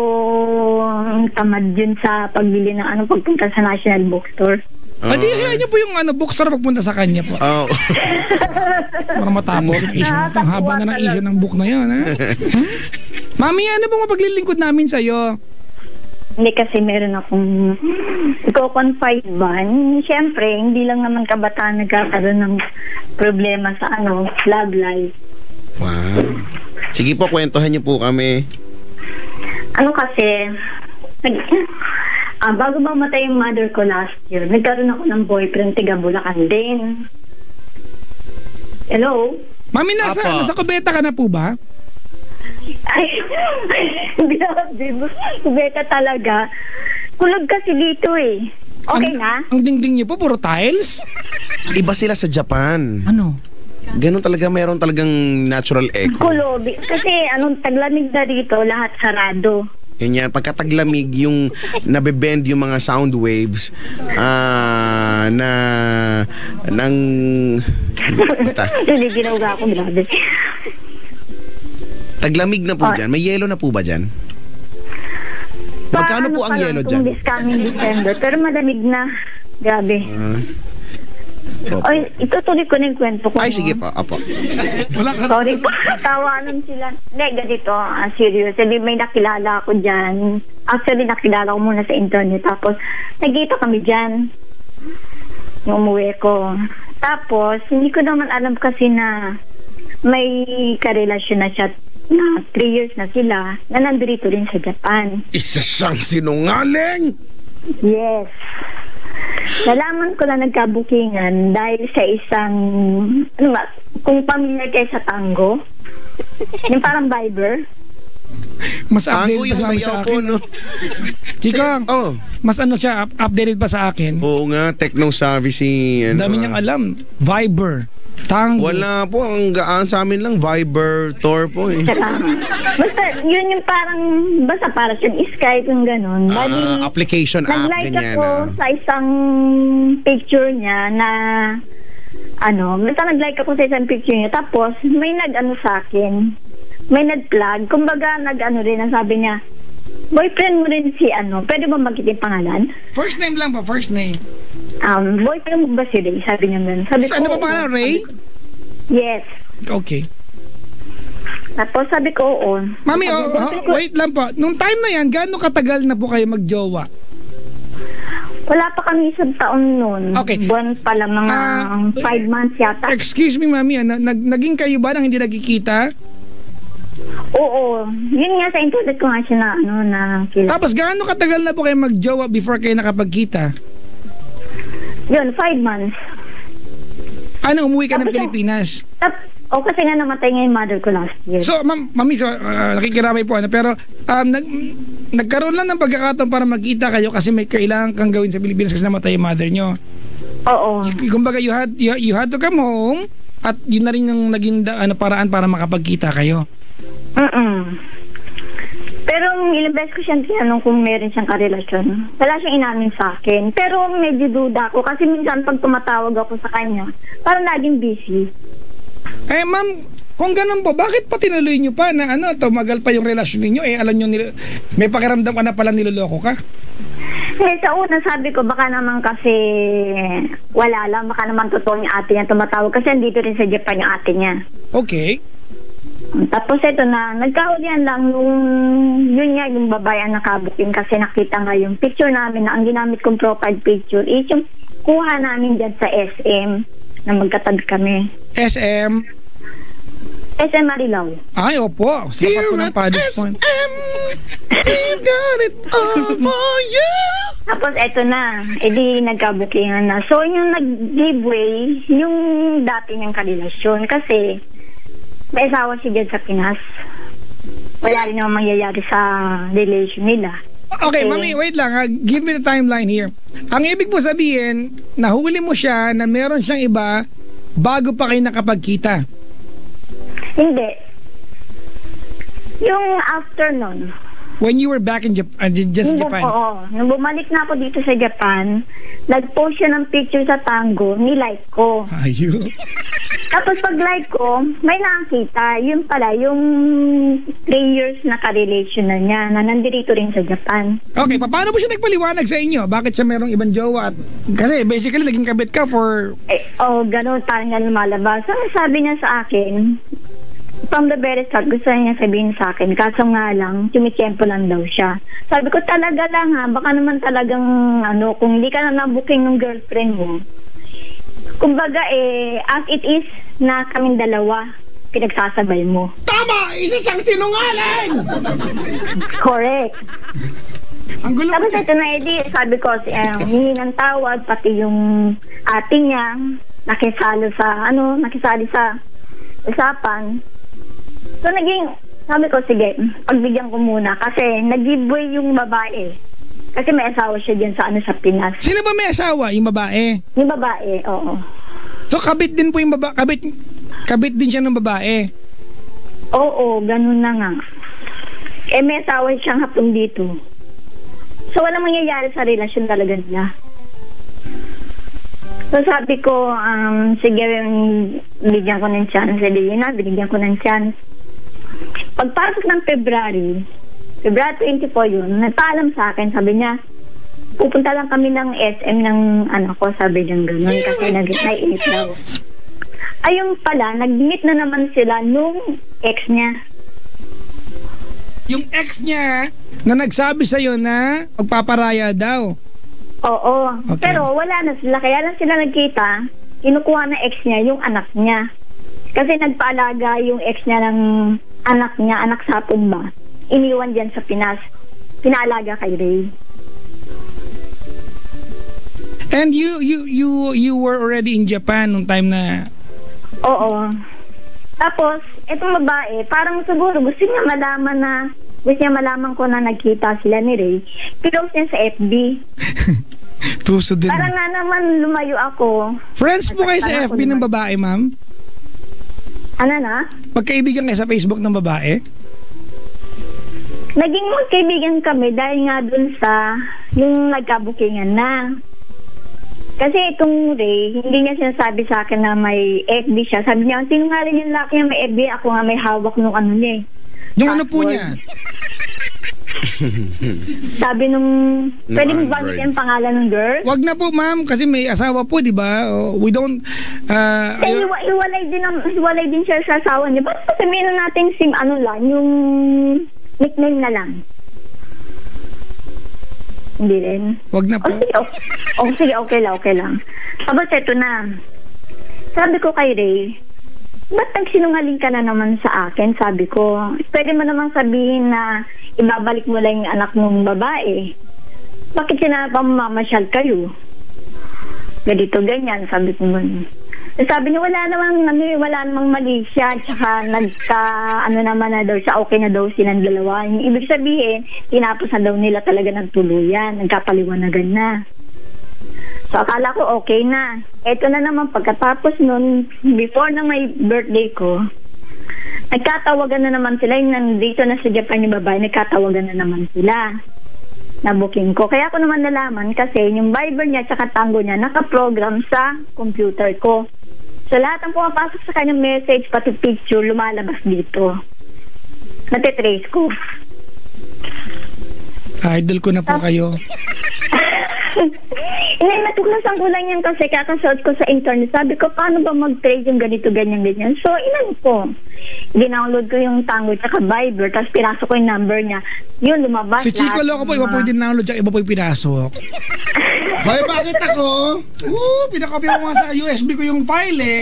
tamad yun sa pagbili ng pagpunta sa National Bookstore. Di hayaan niyo po yung bookstore pagpunta sa kanya po. Para matapos yung issue na ito. Ang haba na ng issue ng book na yun, ha? Mami, ano bang mapaglilingkod namin sa'yo? Hindi kasi meron akong i-confide ba. Siyempre, hindi lang naman kabataan nagkakaroon ng problema sa love life. Wow. Sige po, kwentuhan niyo po kami. Kasi, bago mamatay yung mother ko last year, nagkaroon ako ng boyfriend tiga Bulacan din. Hello? Mami, nasa kubeta ka na po ba? Ay, beta talaga. Kulog kasi dito eh. Okay na? Ang dingding niyo po, puro tiles? Iba sila sa Japan. Ano? Ganun talaga, meron talagang natural echo. Kulob. Kasi taglamig na dito, lahat sarado. Yan, pagkataglamig yung nabebend yung mga sound waves basta. Hindi ginawga ako, grabe. Taglamig na po dyan. May yelo na po ba dyan? Magkano po ang yelo dyan? This coming December, pero malamig na. Grabe. Ay, itutuloy ko na yung kwento ko. Ay, sige po. Apo. Wala ka. Sorry po, tawanan sila. Hindi, ganito, serious. Hindi, may nakilala ako dyan. Actually, nakilala ko muna sa internet. Tapos, nagkita kami dyan. Yung umuwi ko. Tapos, hindi ko naman alam kasi na may karelasyon na siya na 3 years na sila na nandito rin sa Japan. Isa siyang sinungaling! Yes. Nalaman ko na nagkabukingan dahil sa isang, kung familiar kayo sa tango, yung parang Viber. Mas Tago updated yung pa sa sayaw akin. ko, no? Chikang, Oh. mas ano siya, updated pa sa akin. Oo nga, techno-savvy si... Ang dami niyang alam. Viber, Tango. Wala po, ang gaan sa amin lang, Viber, Tor po eh. Tsaka, basta, yun yung parang, basta para siyang Skype, yung gano'n. Bali, Application app, nag-like ganyan. ako sa isang picture niya na, basta nag-like ako sa isang picture niya. Tapos, may nag-ano sa akin, may nag-plug. Kumbaga, nag-ano rin, ang sabi niya, boyfriend mo rin si pwede ba magkita yung pangalan? First name lang po, first name. Boyfriend mo ba si Ray? Sabi niya ganun. Sabi Ano ba pangalan, Ray? Yes. Okay. Tapos sabi ko, oo. Mami, Sabi, boyfriend ko, wait lang po. Nung time na yan, gaano katagal na po kayo magjowa? wala pa kami isang taon noon. Okay. Buwan pa lang, mga 5 months yata. Excuse me, Mami, naging kayo ba nang hindi nagkikita? Oo. Yun nga sa internet ko nga siya na kilala. Tapos gaano katagal na po kayo magjowa before kayo nakapagkita? Yun, 5 months. Ano, umuwi ka ng Tapos Pilipinas? Kasi nga namatay nga yung mother ko last year. So, Mami, nakikiramay po, pero nagkaroon lang ng pagkakataon para magkita kayo kasi may kailangan kang gawin sa Pilipinas kasi namatay yung mother nyo. Oo. Kumbaga, you had to come home at yun na rin yung naging paraan para makapagkita kayo. Pero ilang beses ko siyang tinanong kung meron siyang karelasyon. Wala siyang inamin sa akin. Pero medyo duda ako kasi minsan pag tumatawag ako sa kanya, parang laging busy. Eh, ma'am, kung ganun po, bakit pa tinuloy nyo pa na tumagal pa yung relasyon ninyo? Alam nyo, may pakiramdam ka na pala niloloko ka? Sa una sabi ko, baka naman kasi wala lang. Baka naman totoo yung ate niya tumatawag kasi andito rin sa Japan yung ate niya. Okay. Tapos ito na, nagkahulihan lang nung yun nga yung babae ang nakabuking kasi nakita nga yung picture namin na ang ginamit kong profile picture is yung kuha namin dyan sa SM na magkatabi kami. SM? SM Marilao. Ay, opo. Sapat po ng Paddy's Point. We've got it all for you. Tapos eto na, edi nagkabukingan na. So yung nag-giveaway, yung dati niyang karelasyon kasi may asawa siya dyan sa Pinas. Wala rin naman mangyayari sa relation nila. Okay, Mami, wait lang ha. Give me the timeline here. Ang ibig po sabihin, nahuli mo siya na meron siyang iba bago pa kayo nakapagkita. Hindi. Yung after nun. When you were back in Japan, Oo. Nung bumalik na ako dito sa Japan, nag-post siya ng picture sa Tango, ni-like ko. Ayun. Tapos pag like ko, may nakakita. Yun pala, yung 3 years na ka-relation na niya, na nandito rin sa Japan. Okay, paano po siya nagpaliwanag sa inyo? Bakit siya merong ibang jowa? Kasi basically, naging kabit ka for... Ganun, parang nga lumalabas. So, sabi niya sa akin, from the very start, gusto niya sabihin sa akin, kaso nga lang, tumitiyempo lang daw siya. Sabi ko, talaga lang ha, baka naman talagang, kung hindi ka na nabuking ng girlfriend mo, kumbaga as it is na kaming dalawa, pinagsasabay mo. Tama! Isa siyang sinungaling! Correct. Ang gulo Tapos ito na, sabi ko, hingi ng tawad, pati yung ate niya, nakisali sa usapan. So sabi ko, sige, pagbigyan ko muna kasi nag-giveaway yung babae. Kasi may asawa siya dyan sa Pinas. Sino ba may asawa? Yung babae? Yung babae, oo. So kabit din po yung babae, kabit din siya ng babae? Oo, ganun na nga. May asawa siyang hapon dito. So walang mangyayari sa relasyon talaga nila. So sabi ko, sige, bigyan ko ng chance. Binigyan ko ng chance. Pagpasok ng February 24 yun, nagpaalam sa akin, sabi niya, pupunta lang kami ng SM ng anak ko, sabi niya gano'n, kasi nag-init daw. Ayun pala, nag-meet na naman sila nung ex niya. Yung ex niya na nagsabi sa'yo na magpaparaya daw. Oo, Okay. pero wala na sila, kaya lang sila nagkita, kinukuha na ex niya yung anak niya. Kasi nagpaalaga yung ex niya ng anak niya, anak sapon ba? Iniwan dyan sa Pinas. Pinaalaga kay Ray. And you were already in Japan nung time na... Oo. Tapos, itong babae, parang siguro gusto niya malaman ko na nagkita sila ni Ray. Pinost niya sa FB. Tuso din. Parang nga naman lumayo ako. Friends po kayo sa FB ng babae, ma'am? Ano na? Magkaibigan kayo sa Facebook ng babae? Naging magkaibigan kami dahil nga dun sa yung nagkabukingan na. Kasi itong Ray, hindi niya sinasabi sa akin na may FB siya. Sabi niya, sino nga rin yung laki niya may FB? Ako nga may hawak nung ano niya eh. Yung ano po niya? Sabi nung, pwede mo ba yung pangalan ng girl? Wag na po, ma'am, kasi may asawa po, di ba? We don't... Iwalay din siya sa asawa niya. Basta sabihin na natin yung nickname na lang. Hindi rin. Wag na po. Sige, okay lang. Tapos ito na. Sabi ko kay Ray, ba't nagsinungaling ka na naman sa akin? Sabi ko, pwede mo naman sabihin na ibabalik mo lang yung anak ng babae. Bakit sinapamamasyal kayo? Ganito, ganyan, sabi ko nun. Sabi niya, wala namang mali siya, tsaka naman na daw siya, okay na daw silang dalawa. Yung ibig sabihin, tinapos na daw nila talaga ng tuluyan, nagkapaliwanagan na. So, akala ko okay na. Eto na naman, pagkatapos nun, before na may birthday ko, nagkatawagan na naman sila, yung nandito na sa Japan yung babae, nagkatawagan na naman sila. Na-booking ko. Kaya ako naman nalaman kasi yung Viber niya tsaka Tango niya nakaprogram sa computer ko. So, lahat ng pumapasok sa kanyang message, pati picture, lumalabas dito. Natitrace ko. Idol ko na po kayo. Natuklasan ko lang yan kasi kakasuot ko sa internet. Sabi ko, paano ba mag-trade yung ganito, ganyan. So, ko. Dinownload ko yung Tango tsaka Viber, tapos pinasok ko yung number niya. Yun, lumabas. Si Chico Loco po, iba po yung dinownload tsaka iba po yung pinasok. Hoy, bakit ako? Pinakopya ko nga sa USB ko yung file eh.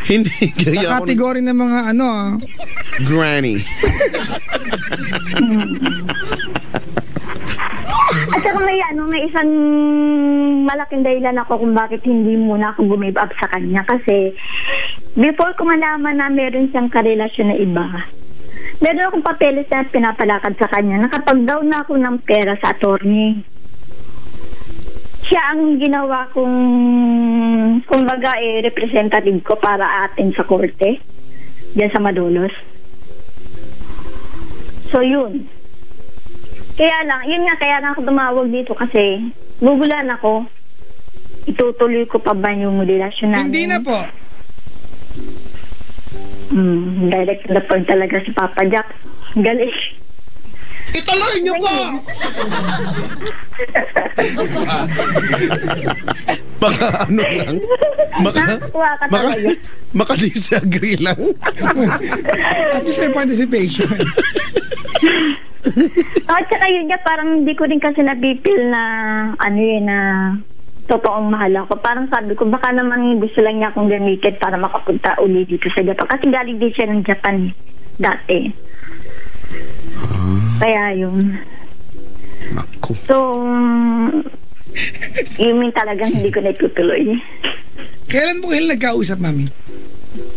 Hindi. Sa kategory ng mga Granny. At saka may isang malaking dahilan ako kung bakit hindi muna ako gumive up sa kanya. Kasi before ko malaman na meron siyang karelasyon na iba, meron akong papeles na pinapalakad sa kanya. Nakapag-down na ako ng pera sa attorney. Siya ang ginawa kong kumbaga representative ko para atin sa korte diyan sa Malolos. So yun. Kaya nga ako tumawag dito kasi gugulan ako. Itutuloy ko pa ba yung relasyon namin? Hindi na po. Direct to the point talaga si Papa Jack. Galing. Ituloy niyo po! Baka ano lang? Nakakuha ka talaga. Maka-disagree lang. At least may participation. At saka yun niya, parang hindi ko rin kasi napipil na na totoong mahal ako. Parang sabi ko, baka naman gusto lang niya akong gamitin para makapunta uli dito sa Japan. Kasi galing din siya ng Japan dati. Kaya yun. Ako. So, yun talagang hindi ko na itutuloy. Kailan po kayo nagkausap, mami?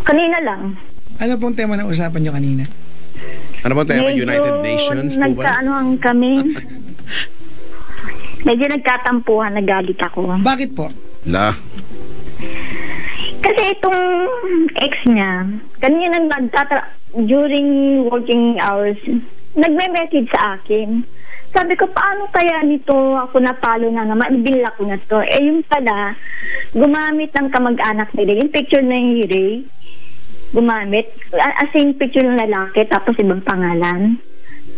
Kanina lang. Ano pong tema na usapan nyo kanina? Ano ba tayo? United Nations po ba? Nagkaanohan kami. Medyo nagkatampuhan, nagalit ako. Bakit po? Kasi itong ex niya, kanina during working hours, nagme-message sa akin. Sabi ko, paano kaya nito ako napalo na naman? Binlock ko na to. Yung pala, gumamit ng kamag-anak ni Ray. Yung picture na yung Ray, gumamit. As in picture ng lalaki, tapos ibang pangalan.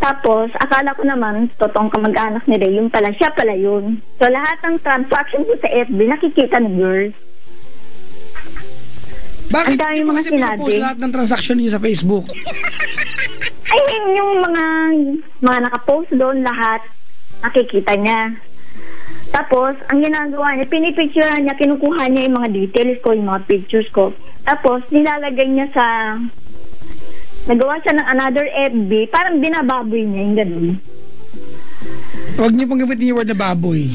Tapos, akala ko naman, totoong kamag-anak ni Ray, yung pala, siya pala yun. So, lahat ng transaction ko sa FB, nakikita ng girl. Bakit hindi mo kasi pinapost lahat ng transaction niyo sa Facebook? I mean, yung mga nakapost doon, lahat, nakikita niya. Tapos, ang ginagawa niya, pinipicturean niya, kinukuha niya yung mga details ko, yung mga pictures ko. Tapos, nilalagay niya nagawa siya ng another FB, parang binababoy niya, yung ganun. Huwag niyo pong gamitin yung word na baboy.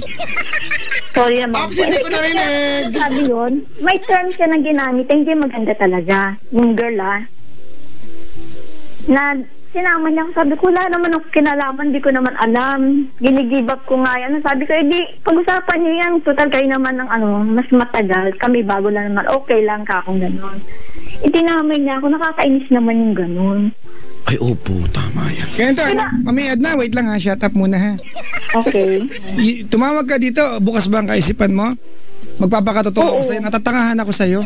Sorry naman Pops, hindi ko narinig. Sabi yun, may term siya na ginamit. Hindi maganda talaga. Yung girl, na sinama niya ako. Sabi ko, wala naman ako kinalaman. Hindi ko naman alam. Ginigib up ko nga yan. Sabi ko, edi, pag-usapan niyo yan. Total kayo naman ng mas matagal. Kami bago lang naman. Okay lang ka kung gano'n. Itinamay niya ako. Nakakainis naman yung gano'n. Ay, opo, tama yan. Ganito, Mami Edna, wait lang ha. Shut up muna ha. Okay. Tumawag ka dito. Bukas ba ang kaisipan mo? Magpapakatotoo ako sa'yo. Natatangahan ako sa'yo.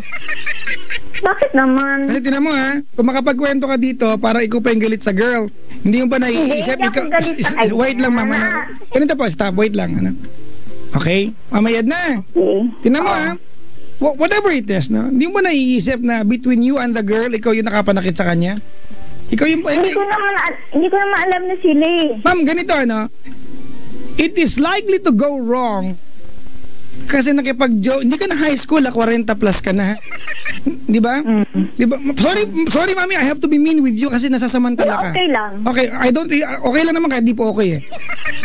Bakit naman? Kasi tinan mo ha, kung makapagkwento ka dito para ikaw pa yung galit sa girl, hindi mo ba naiisip? Hindi ako galit sa kanya. Wait lang mama. Ganito po, stop, wait lang. Ano? Okay? Mamayad na. Okay. Tinan mo ha, whatever it is, no? Hindi mo ba naiisip na between you and the girl, ikaw yung nakapanakit sa kanya? Ikaw yung... Hindi ko naman alam na sila eh. Ma'am, ganito ano, it is likely to go wrong kasi nakipag-joke, hindi ka na high school, 40 plus ka na. Di ba? Di ba? Sorry mami, I have to be mean with you kasi nasasamantala ka. Okay lang. Okay, okay lang naman kahit di po okay eh.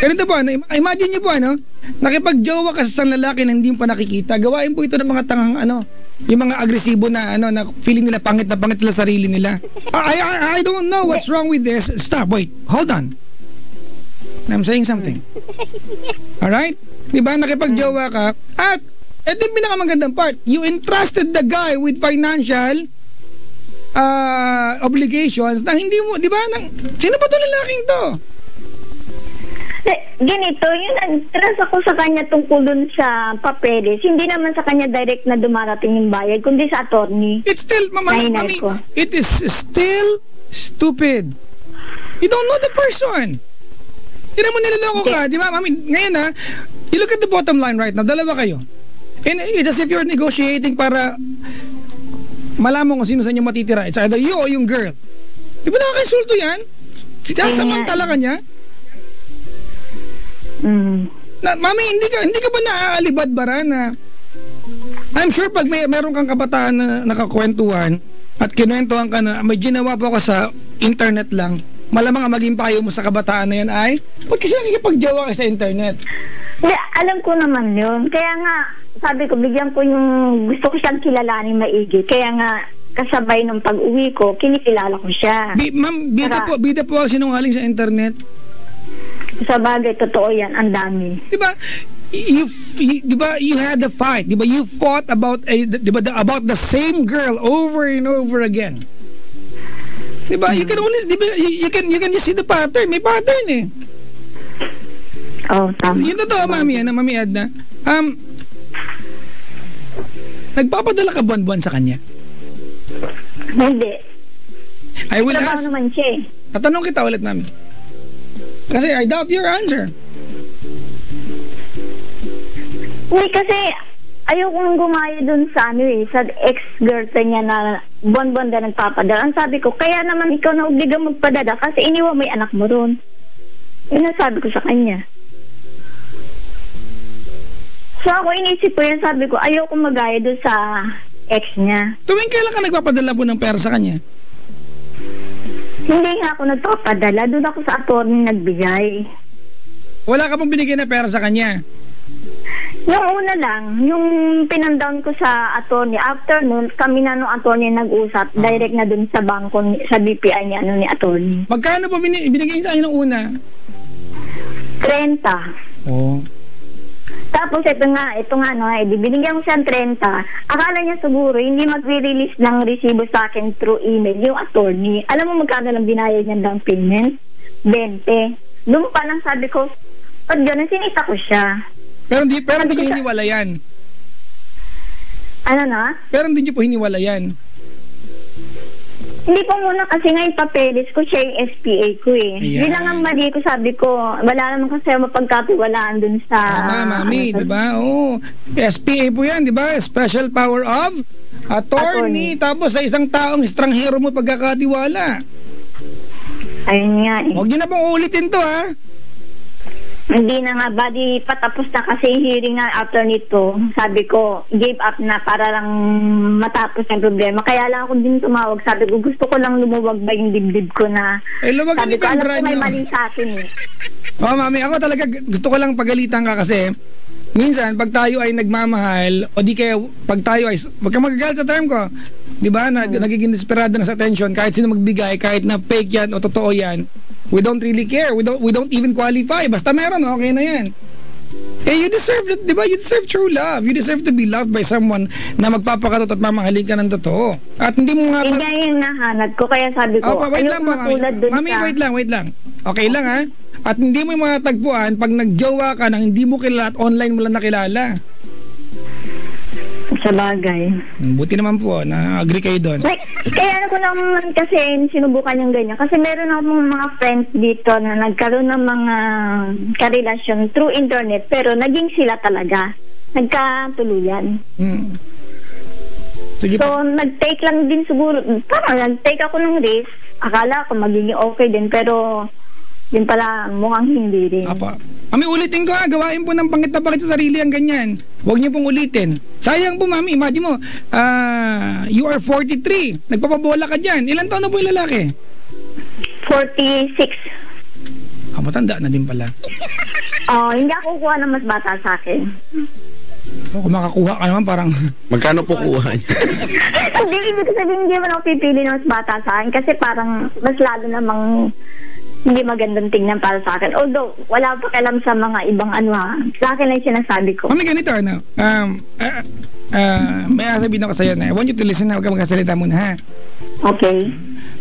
Ganito po, ano, imagine niyo po ano, nakipag-jowa ka sa isang lalaki na hindi mo pa nakikita. Gawain po ito ng mga tangang ano, yung mga agresibo na ano, na feeling nila pangit na pangit nila sarili nila. I don't know what's wrong with this. Stop, wait, hold on. I'm saying something. Alright? Diba, nakipag-jowa ka at ito yung pinakamagandang part. You entrusted the guy with financial obligations na hindi mo, diba, sino ba itong lalaking to? Ganito, yun ang trust ako sa kanya tungkol dun sa papeles. Hindi naman sa kanya direct na dumarating yung bayad, kundi sa attorney. It's still, mami, it is still stupid. You don't know the person. Hindi mo niloloko ka, di ba? Mami, ngayon ha, you look at the bottom line right now, dalawa kayo. And it's as if you're negotiating para malaman kung sino sa inyo matitira. It's either you or yung girl. Di ba nakakainsulto yan? Sinasamantala ka niya? Mami, hindi ka ba naaalibad bara na I'm sure pag meron kang kabataan na nakakwentuhan at kinwentuhan ka na may ginawa po ka sa internet lang, malamang ang maging payo mo sa kabataan na yan ay pag kasi nakikipagjawa ka sa internet. Alam ko naman yun. Kaya nga, sabi ko, bigyan ko yung gusto ko siyang kilalanin maigi. Kaya nga, kasabay nung pag-uwi ko, kinikilala ko siya. Ma'am, bida po ako sinungaling sa internet. Sa bagay, totoo yan, ang dami. Diba? You had a fight. Diba? You fought about about the same girl over and over again. Diba? You can only you can just see the pattern. May pattern eh. Oh, tama. Yun totoo, Mami Edna. Nagpapadala ka buwan-buwan sa kanya? Hindi. I will trabaho ask. Naman siya eh. Tatanong kita ulit, Mami. Kasi I doubt your answer. Hindi kasi ayokong gumaya dun sa sa ex-girlfriend niya na buwan-buwan na nagpapadala. Ang sabi ko, kaya naman ikaw na obliga magpadala kasi iniwan mo yung anak mo ron. Yun ang sabi ko sa kanya. So ako inisip ko yan, sabi ko, ayokong magaya dun sa ex niya. Tuwing kailan ka nagpapadala po ng pera sa kanya? Hindi nga ako nagpapadala. Doon ako sa attorney nagbigay. Wala ka pong binigay na pera sa kanya? Yung una lang, yung pinandown ko sa attorney. After nun, kami na nung attorney nag-usap. Direct na dun sa bangko, sa BPI niya, ni attorney. Magkano po binigay sa inyo nung una? 30. Oh. Tapos ito nga, binigyan ko siya ng 30. Akala niya siguro, hindi magre-release ng resibo sa akin through email, yung attorney. Alam mo magkano lang binayad niya ng payment? 20. Doon pa lang sabi ko, pag gano'n, sinita ko siya. Pero hindi niyo hiniwala yan. Ano na? Pero hindi niyo po hiniwala yan. Hindi po muna kasi ngayon papeles ko, siya yung SPA ko eh. Hindi lang ang mali ko, sabi ko, wala naman kasi mapagkatiwalaan dun sa... Tama, Mami, di ba? Oo. SPA po yan, di ba? Special Power of Attorney. Tapos sa isang taong estranghero mo pagkakatiwala. Ayun nga eh. Huwag niyo na pong ulitin to, ha? Hindi na nga, body patapos na kasi hearing nga after nito. Sabi ko, give up na para lang matapos ang problema. Kaya lang ako din tumawag. Sabi ko, gusto ko lang lumuwag ba yung dibdib ko na... Lumag sabi ko, alam ko may mali sa akin eh. Oh, Mami, ako talaga gusto ko lang pagalitan ka kasi minsan, pag tayo ay nagmamahal, o di kaya, pag tayo ay, wag kang magagalit sa term ko, di ba, nagiging desperado na sa attention, kahit sino magbigay, kahit na fake yan o totoo yan, we don't really care, we don't even qualify, basta meron, okay na yan. Eh, you deserve it, di ba? You deserve true love. You deserve to be loved by someone na magpapakatot at mamahalin ka ng totoo. At hindi mo nga... Hindi yung nahanap ko, kaya sabi ko, wait lang po, Mami, wait lang. Okay lang, ha? At hindi mo yung mga tagpuan pag nagjowa ka nang hindi mo kilala at online mo lang nakilala. Sa bagay. Buti naman po, na-agree kayo doon. Like, kaya ko naman kasi sinubukan yung ganyan. Kasi meron akong mga friends dito na nagkaroon ng mga karelasyon through internet, pero naging sila talaga. Nagkatuluyan. Sige So, po. nag-take lang din siguro. Parang nag-take ako ng risk. Akala ko magiging okay din, pero yun pala, mukhang hindi rin. Apa. Mami, ulitin ko ha. Gawain po ng pangit sa sarili ang ganyan. Huwag niyo pong ulitin. Sayang po, Mami. Imagine mo, you are 43. Nagpapabola ka dyan. Ilan taon na po yung lalaki? 46. Matanda na din pala. Hindi ako kuha ng mas bata sa akin. Kung makakuha ka naman, parang... Magkano po kuha niya? Hindi, ibig sabihin, hindi man ako pipili ng mas bata sa akin kasi parang mas lalo namang hindi magandang tingnan para sa akin. Although, wala pa alam sa mga ibang ano ha. Sa akin lang sinasabi ko. Mami, ganito, ano? May sabihin ako sa'yo na, I want you to listen na, huwag ka magkasalita muna, ha? Okay.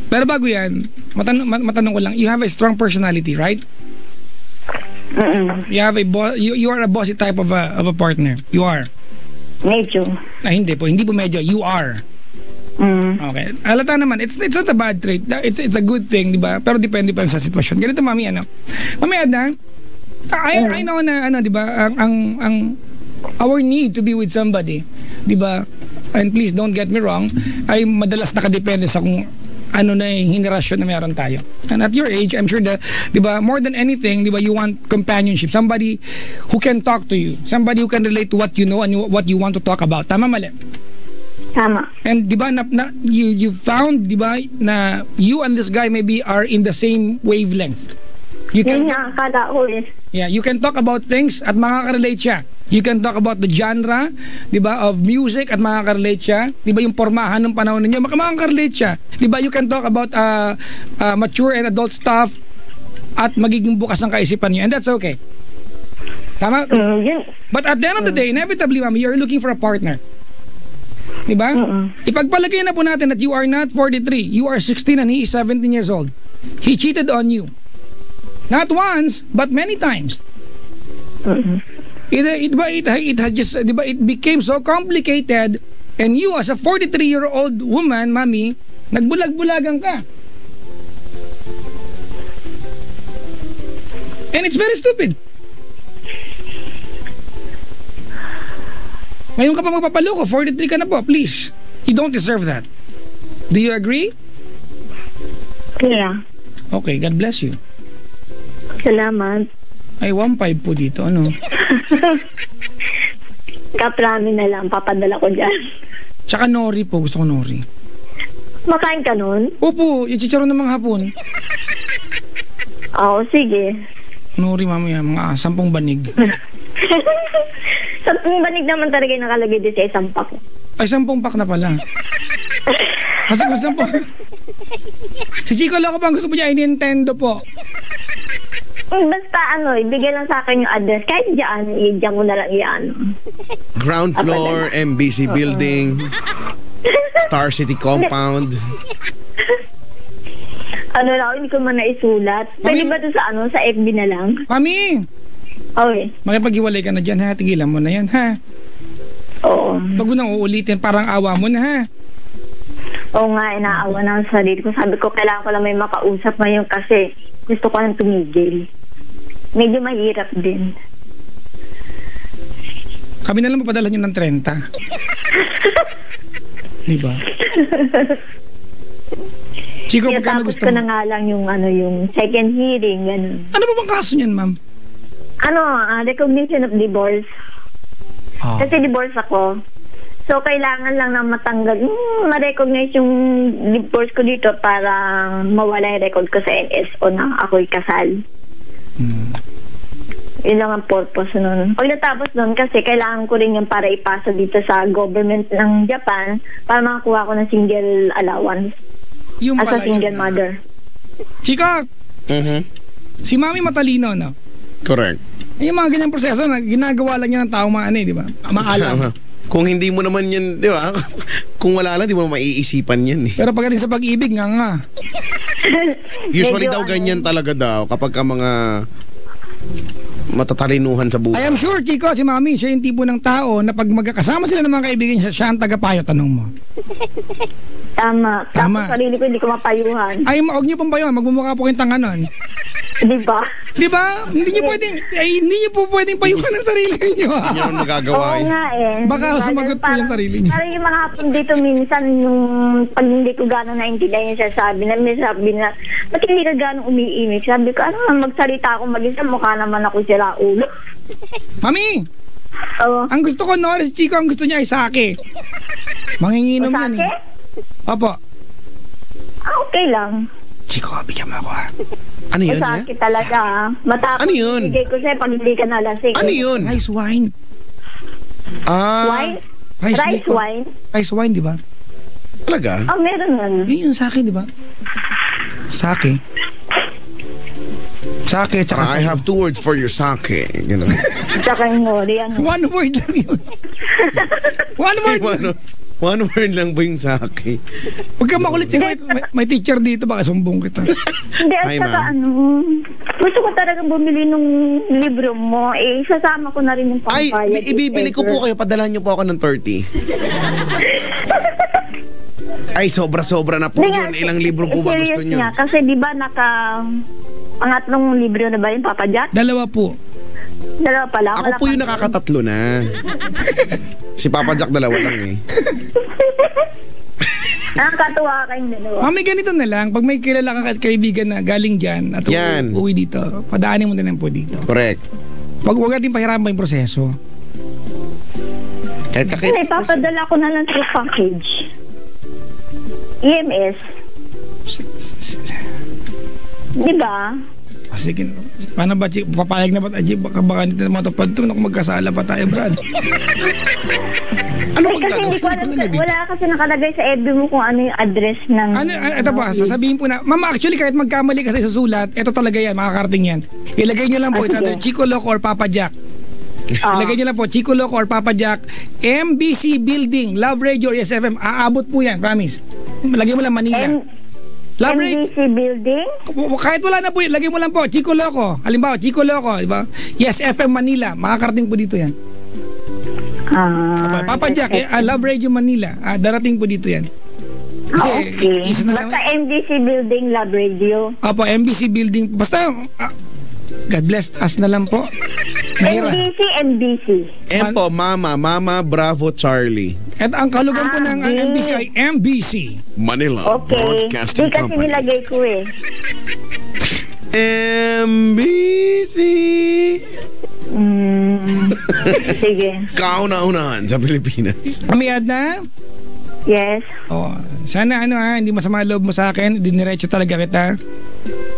Pero bago yan, matanong ko lang, you have a strong personality, right? You have you are a bossy type of a partner. You are. Medyo. Hindi po medyo. You are. Okay. Halata naman, it's not a bad trait. It's a good thing, di ba? Pero depende pa sa sitwasyon. Ganito, Mami, ano? Mami, Adna, I know na, ano, di ba, ang our need to be with somebody, di ba? And please don't get me wrong, ay madalas nakadepende sa kung ano na yung henerasyon na meron tayo. And at your age, I'm sure that, di ba, more than anything, di ba, you want companionship. Somebody who can talk to you. Somebody who can relate to what you know and what you want to talk about. Tama, mali? Tama. And di ba, you found, di ba, na you and this guy maybe are in the same wavelength. Yun nga, akala ko eh. Yeah, you can talk about things at makaka-relate siya. You can talk about the genre, di ba, of music at makaka-relate siya. Di ba, yung pormahan ng panahon ninyo, makaka-relate siya. Di ba, you can talk about mature and adult stuff at magiging bukas ng kaisipan niyo. And that's okay. Tama? But at the end of the day, inevitably, Mami, you're looking for a partner. Di ba? Ipagpalagay na po natin that you are not 43. You are 16 and he is 17 years old. He cheated on you. Not once, but many times. It became so complicated, and you as a 43-year-old woman, Mami, nagbulag-bulagan ka. And it's very stupid. Ngayon ka pa magpapaloko, 43 ka na po, please. You don't deserve that. Do you agree? Yeah. Okay, God bless you. Salamat. Ay, 1.5 po dito, ano? Kaprami na lang, papadala ko dyan. Tsaka nori po, gusto ko nori. Makain ka nun? Opo, yung chicharon ng mga hapon. Oo, sige. Nori mamaya, mga 10 banig. 10 banig naman talaga yung nakalagay din sa isang pack. Ay, 10 pack na pala. Kasi kung 10... Si Chico Loco pa, gusto mo niya, Nintendo po. Basta ibigay lang sa akin yung address. Kahit diyan ko na lang yan. Ground floor, MBC building, Star City compound. Hindi ko man naisulat. Pwede ba ito sa FB na lang? Mami! Okay. Makipag-iwalay ka na dyan, ha? Tigilan mo na yan, ha? Oo. Pag mo nang uulitin, parang awa mo na, ha? Oo nga, inaawa na ang sarili ko. Sabi ko, kailangan ko lang may makausap ngayon kasi gusto ko nang tumigil. Medyo mahirap din. Kami na lang mapadala nyo ng 30. Diba? Chico, magkano gusto mo? Tapos ko na nga lang yung second hearing, gano'n. Ano ba bang kaso niyan, ma'am? Recognition of divorce. Kasi divorce ako. So, kailangan lang na matanggal, ma-recognize yung divorce ko dito para mawala yung record ko sa NSO na ako'y kasal. Yun lang ang purpose nun. Pag natapos nun, kasi kailangan ko rin yung para ipasa dito sa government ng Japan para makakuha ko ng single allowance Yung as a pala single yun. mother. Chika, Mhm. si Mami matalino, no? Correct. Yung mga ganyang proseso na ginagawa lang yan ng tao maano, di ba? Maalam. Kung hindi mo naman yan, di ba? Kung wala lang, di mo maiisipan yan eh. Pero pagdating sa pag-ibig, nga. Usually Medyo daw ganyan talaga daw kapag ka mga matatalinuhan sa I buhay. am sure, Chico, si Mami, siya yung tipo ng tao na pag magkakasama sila ng mga kaibigan niya, siya ang tagapayo, tanong mo. Tama. Tama. Tapos sarili ko hindi ko mapayuhan. Ay, huwag niyo pong payo, magmumukha po kayong tanga nun. Di ba? Di ba? Hindi niyo po pwedeng payuhan ang sarili niyo. Hindi nyo magagawa Oo eh. nga eh. Baka Diba? sumagot po Parang- yung sarili niya. Parang yung mga hapon dito minsan, yung pag hindi ko gano'n naintindihan yung sasabi na, may sabi na, ba't hindi ka gano'n umiimik? Sabi ko, ano man, magsalita ako mag-isa, mukha naman ako sila ulo. Mami, Oo. ang gusto ko, no, si Chico, ang gusto niya ay sake. Manginginom yan Sake? eh. Opo. Okay lang. Chico, bigyan mo ako ha. Ano yun? Sake talaga ah. Matapos Ano yun? bigay ko sa'yo pag hindi ka nalasing. Ano yun? Rice wine. Wine? Rice liquor. wine? Rice wine, di ba? Talaga? Oh, meron nun. Yun yung sake, di ba? Sake. Sake, tsaka I have 2 words for your sake. Ganun. Tsaka yung nori, ano. One word lang yun. One word. One word lang ba yung sake? Huwag ka makulit. Sige, may teacher dito. Baka sumbong kita. Hindi, at Hi, saka ma'am. ano, gusto ko talaga bumili nung libro mo. Eh, isasama ko na rin yung Ay, pampayag. ibibili ko po kayo. Padalahan niyo po ako ng 30. Ay, sobra-sobra na po Hindi yun. nga, Ilang libro po ba serious gusto niyo? nga, kasi di ba pangatlong libro na ba yung Papa Jack? Dalawa po. Dalawa pa lang. Ako wala po pang- yung nakakatatlo na. Si Papa Jack dalawa lang eh. Nakakatuwa kayong dalawa. Mami, ganito na lang. Pag may kilala kang kaibigan na galing dyan at Yan. uwi dito, padaanin mo na lang po dito. Correct. Huwag natin pahirapan yung proseso. Eh, Hindi, papadala ko na lang through package. EMS. Di ba? Sige, paano ba, Chico? Papayag na ba tayo? Baka hindi na matupad ito. Naku, magkasala pa tayo, Brad. ano Eh, bang kasi hindi ko alam, wala kasi nakalagay sa FB mo kung ano yung address ng... Ito pa, sasabihin po na, Mama, actually, kahit magkamali kasi sa sulat, ito talaga yan, makakarating yan. Ilagay nyo lang po, it's sige. either Chico Loco or Papa Jack. Ah. Ilagay nyo lang po, Chico Loco or Papa Jack, MBC Building, Love Radio, SFM, aabot po yan, promise. Lagay mo lang Manila. Love Radio, MBC Building? kahit wala na po yun, lagay mo lang po, Chico Loco. Halimbawa, Chico Loco, di ba? Yes, FM Manila, makakarating po dito yan. Papa Jack, Love Radio Manila, darating po dito yan. Kasi, okay. isa na lang. Basta MBC Building, Love Radio. Opo, MBC Building. Basta, God bless us na lang po. Mahirap. MBC. M po, Mama, Bravo, Charlie. At ang kalugan po ng MBC ay MBC. Manila Okay. Di kasi nilagay ko eh. MBC. Sige. Kauna-unahan sa Pilipinas. Amiyad na? Yes. Oh, sana hindi masama loob mo sa akin. Diniretso talaga kita.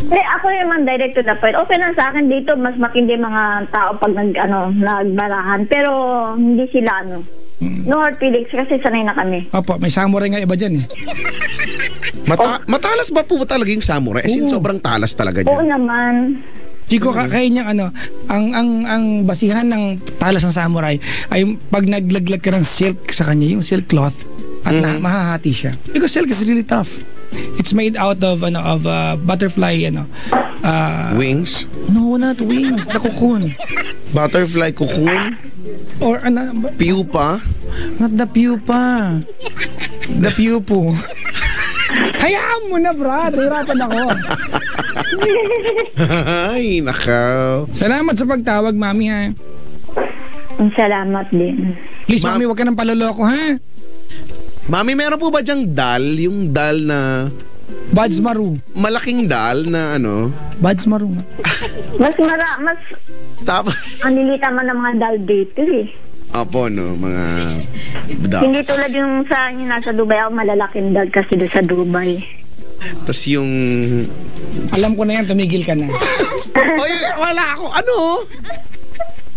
Hindi, ako naman direct to the point. Okay lang sa akin dito, mas makindi mga tao pag nagbarahan. Pero hindi sila no hard feelings kasi sanay na kami. Opo, may samurai nga iba dyan eh. Matalas ba po talaga yung samurai? As in, sobrang talas talaga Oo niya. naman. Chico, kaya niyang ang basihan ng talas ng samurai ay pag naglaglag ka ng silk sa kanya, yung silk cloth, at mahahati siya. Because silk is really tough. It's made out of butterfly Wings? No, not wings, the cocoon. Butterfly cocoon? Or Pupa? not the pupa. The pupo. Hayaan mo na, Brad. Hirapan ako. Ay, nakaw. Salamat sa pagtawag, Mami, ha. Salamat din. Please, Mami, huwag ka nang paloloko, ha? Mami, meron po ba dyang dal? Yung dal na... Buds Maru. Malaking dal na Buds Maru nga. Mas Tapos... ang lilita man ng mga dal dito eh. Apo, mga... ducks. Hindi tulad yung sa inyo nasa Dubai, ako malalaking dal kasi doon sa Dubai. Tapos yung... Alam ko na yan, tumigil ka na. Oy, wala ako.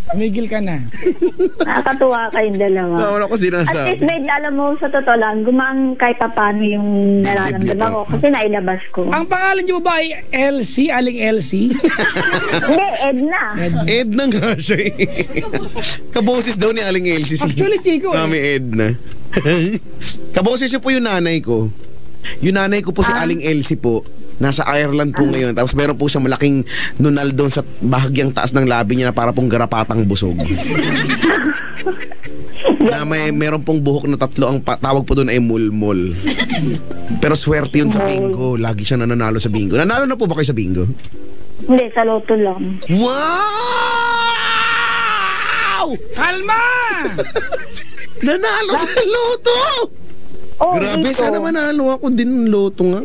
Tumigil ka na. Nakakatuwa kayong dalawa. Wala ko At least, sinasabi. babe, alam mo, sa totoo lang, gumaan kahit pa paano yung nararamdaman ko kasi nailabas ko. Ang pangalan niyo ba ay Elsie? Aling Elsie? Hindi, Edna. Edna nga siya eh. Kaboses daw ni Aling Elsie. Actually, Chico, Mami Edna. Kaboses niyo po yung nanay ko. Yung nanay ko po si Aling Elsie po. Nasa Ireland po ngayon. Tapos meron po siyang malaking nunal doon sa bahagyang taas ng labi niya na para pong garapatang busog. Na meron pong buhok na 3, ang tawag po doon ay mulmul. Pero swerte yun sa bingo. Lagi siya nananalo sa bingo. Nanalo na po ba kayo sa bingo? Hindi, sa loto lang. Wow! Kalma! Nanalo sa loto! Oh, Grabe, dito. sana manalo ako din ng loto nga.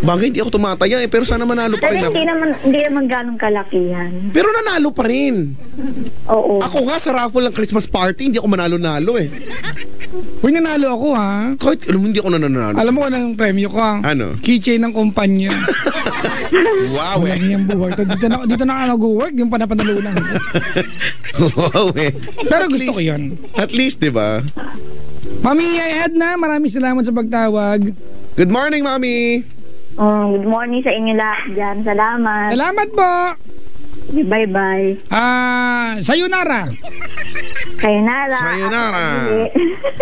Bagay, hindi ako tumataya eh, pero sana manalo pa rin Pero ako. hindi naman ganong kalakihan. Pero nanalo pa rin. Oo. Ako nga sa raffle ng Christmas party, hindi ako manalo-nalo eh. Uy, nanalo ako, ha? Kahit alam mo, hindi ako nanalo. Alam mo kung anong premyo ko? Ano? Keychain ng kumpanya. Wow eh. Walang yung buhay. Dito na nag-work, yung panapanalunan. Wow eh. Pero gusto ko yun. At least, di ba? Mami Edna, maraming salamat sa pagtawag. Good morning, Mami. Good morning sa inyo lahat dyan. Salamat. Salamat po. Bye-bye. Sayonara. Sayonara. Sayonara.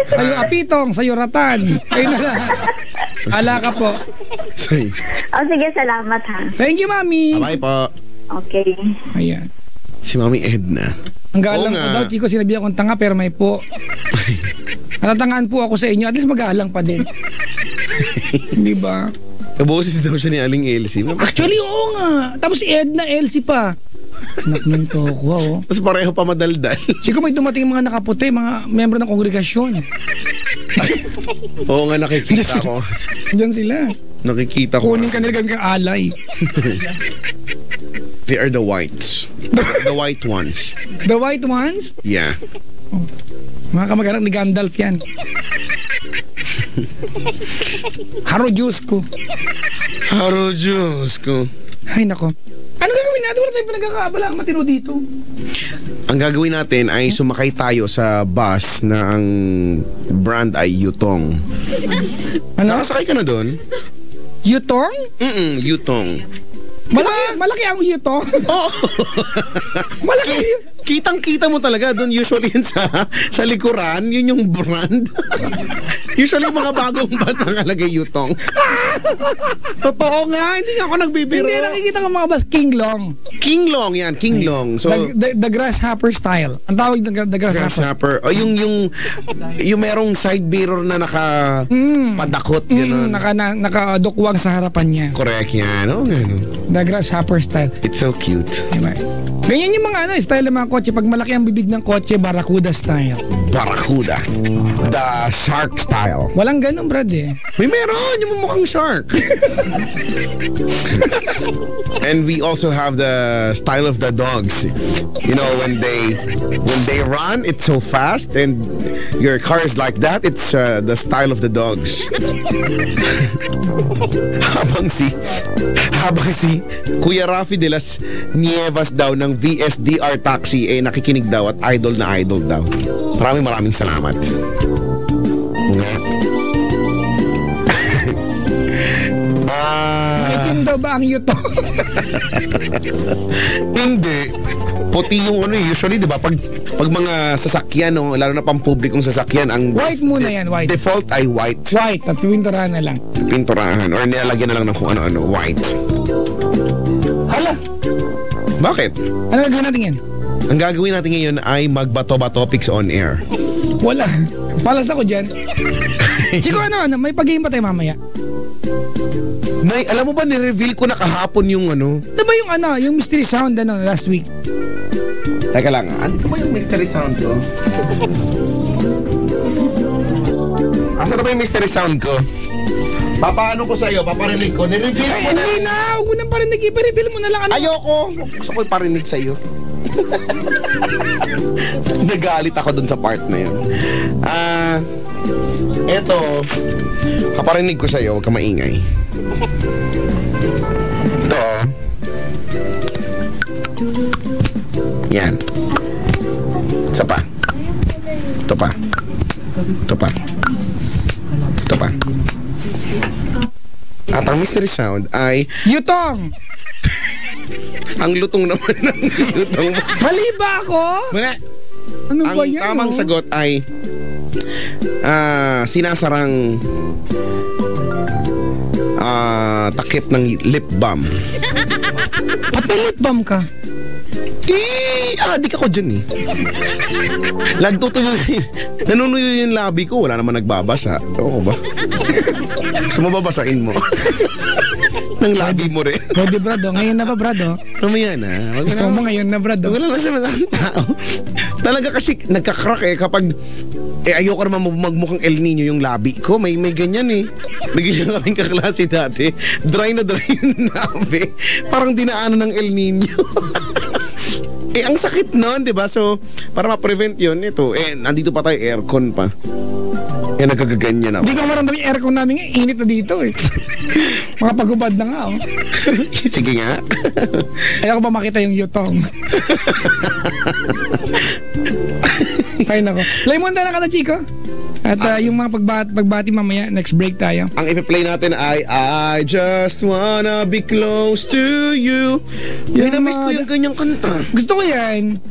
Sayo apitong, sayo ratan. Ayun na lang. Ala ka po. Say. Sige, salamat ha. Thank you, Mami. Bye po. Okay. Ayan. Si Mami Edna. Ang galang Oo ko nga. daw, Chico, sinabi akong tanga pero may po. Natatangaan po ako sa inyo. At least magalang pa din. Di ba? Kaboses daw siya ni Aling Elsie. Actually, oo nga. Tapos si Edna, Elsie pa. Anak ng tokwa, oh. Tapos pareho pa madaldal. Siguro may dumating mga nakaputi, mga membro ng kongregasyon. Oo nga, nakikita ko. Diyan sila. Nakikita ko. Kunin ka nila gamit kang alay. They are the whites. The white ones. The white ones? Yeah. Mga kamag-anak ni Gandalf yan. Haro Diyos ko. Haro Diyos ko. Ay, nako. Ano gagawin natin? Wala tayong pinagkakaabala ang matino dito. Ang gagawin natin ay sumakay tayo sa bus na ang brand ay Yutong. Ano? Nakasakay ka na doon? Yutong? Yutong. Malaki ang yutong. Oh. Malaki yun. Kitang-kita mo talaga doon. Usually yun sa likuran, yun yung brand. Usually mga bagong bus nakalagay Yutong. Totoo nga, hindi nga ako nagbibiro. Hindi nakikita ng mga bus, King Long. King Long yan, King Long. So, The grasshopper style. Ang tawag ng the grasshopper. grasshopper. O yung merong side mirror na nakapadakot. Gano'n. Nakadukwang sa harapan niya. Correct yan. O, gano'n. The grasshopper style. It's so cute. Diba? Ganyan yung mga style ng mga kotse. Pag malaki ang bibig ng kotse, Barracuda style. Barracuda. The shark style. Walang ganun, Brad eh. May meron. Yung mukhang shark. And we also have the style of the dogs. You know, when they run, it's so fast, and your car is like that. It's the style of the dogs. habang si Kuya Rafi de las Nievas daw ng VSDR Taxi nakikinig daw at idol na idol daw. Maraming salamat. Itim daw ba ang yutong? Hindi. Puti yung usually, di ba? Pag mga sasakyan, lalo na pampublikong sasakyan, ang White muna yan, white. default ay white. White, at pinturahan na lang. Pinturahan or nilalagyan na lang ng kung ano-ano, white. Hala, Bakit? ano gagawin natin yan? Ang gagawin natin ngayon ay magbato-batopics on air. Wala. Palas ako dyan. Chico, may pag-game pa tayo mamaya. Nay, alam mo ba, nireveal ko na kahapon yung Ano ba yung mystery sound last week? Teka lang, ano ba yung mystery sound ko? Asa na ba yung mystery sound ko? Papaano ko sa'yo? Paparinig ko? Nireveal ko na. Hindi na, huwag mo nang parinig. I-reveal mo na lang. Ayoko. Gusto ko iparinig sa'yo. Nagalit ako dun sa part na yun. Eto, kaparinig ko sa'yo, huwag ka maingay. Ito. Yan. Isa pa. Ito pa. Ito pa. Ito pa. At ang mystery sound ay Yutong! ang lutong naman ng yutong. Mali ba ako? Wala. Ano Ang ba yan? tamang sagot ay sinasarang takip ng lip balm. At may lip balm ka? Adik ako dyan eh. Nagtutuyo nanunuyo yung labi ko. Wala naman nagbabasa. Oo ba? Gusto mo babasain mo? Ng labi mo rin. Pwede, brado. Ngayon na ba, brado? Mamaya na. Gusto mo ngayon na, brado? Wala lang siya masamang tao. Talaga kasi nagkakrak eh kapag ayoko naman magmukhang El Nino yung labi ko. May ganyan eh. May ganyan kaming kaklase dati. Dry na dry yung labi. Parang dinaanan ng El Nino. Ang sakit nun, di ba? So, para ma-prevent yun, ito, nandito pa tayo, aircon pa. Nagkagaganyan ako. Hindi ko maramdaman yung aircon namin, init na dito eh. Makapagubad na nga, oh. Sige nga. Ayaw ko ba makita yung yutong? Ay, nako. Laymonda na ka na, Chico. At yung mga pagbati mamaya, next break tayo. Ang ipi-play natin ay I just wanna be close to you. Minamiss ko yung ganyang kanta. Gusto ko yan.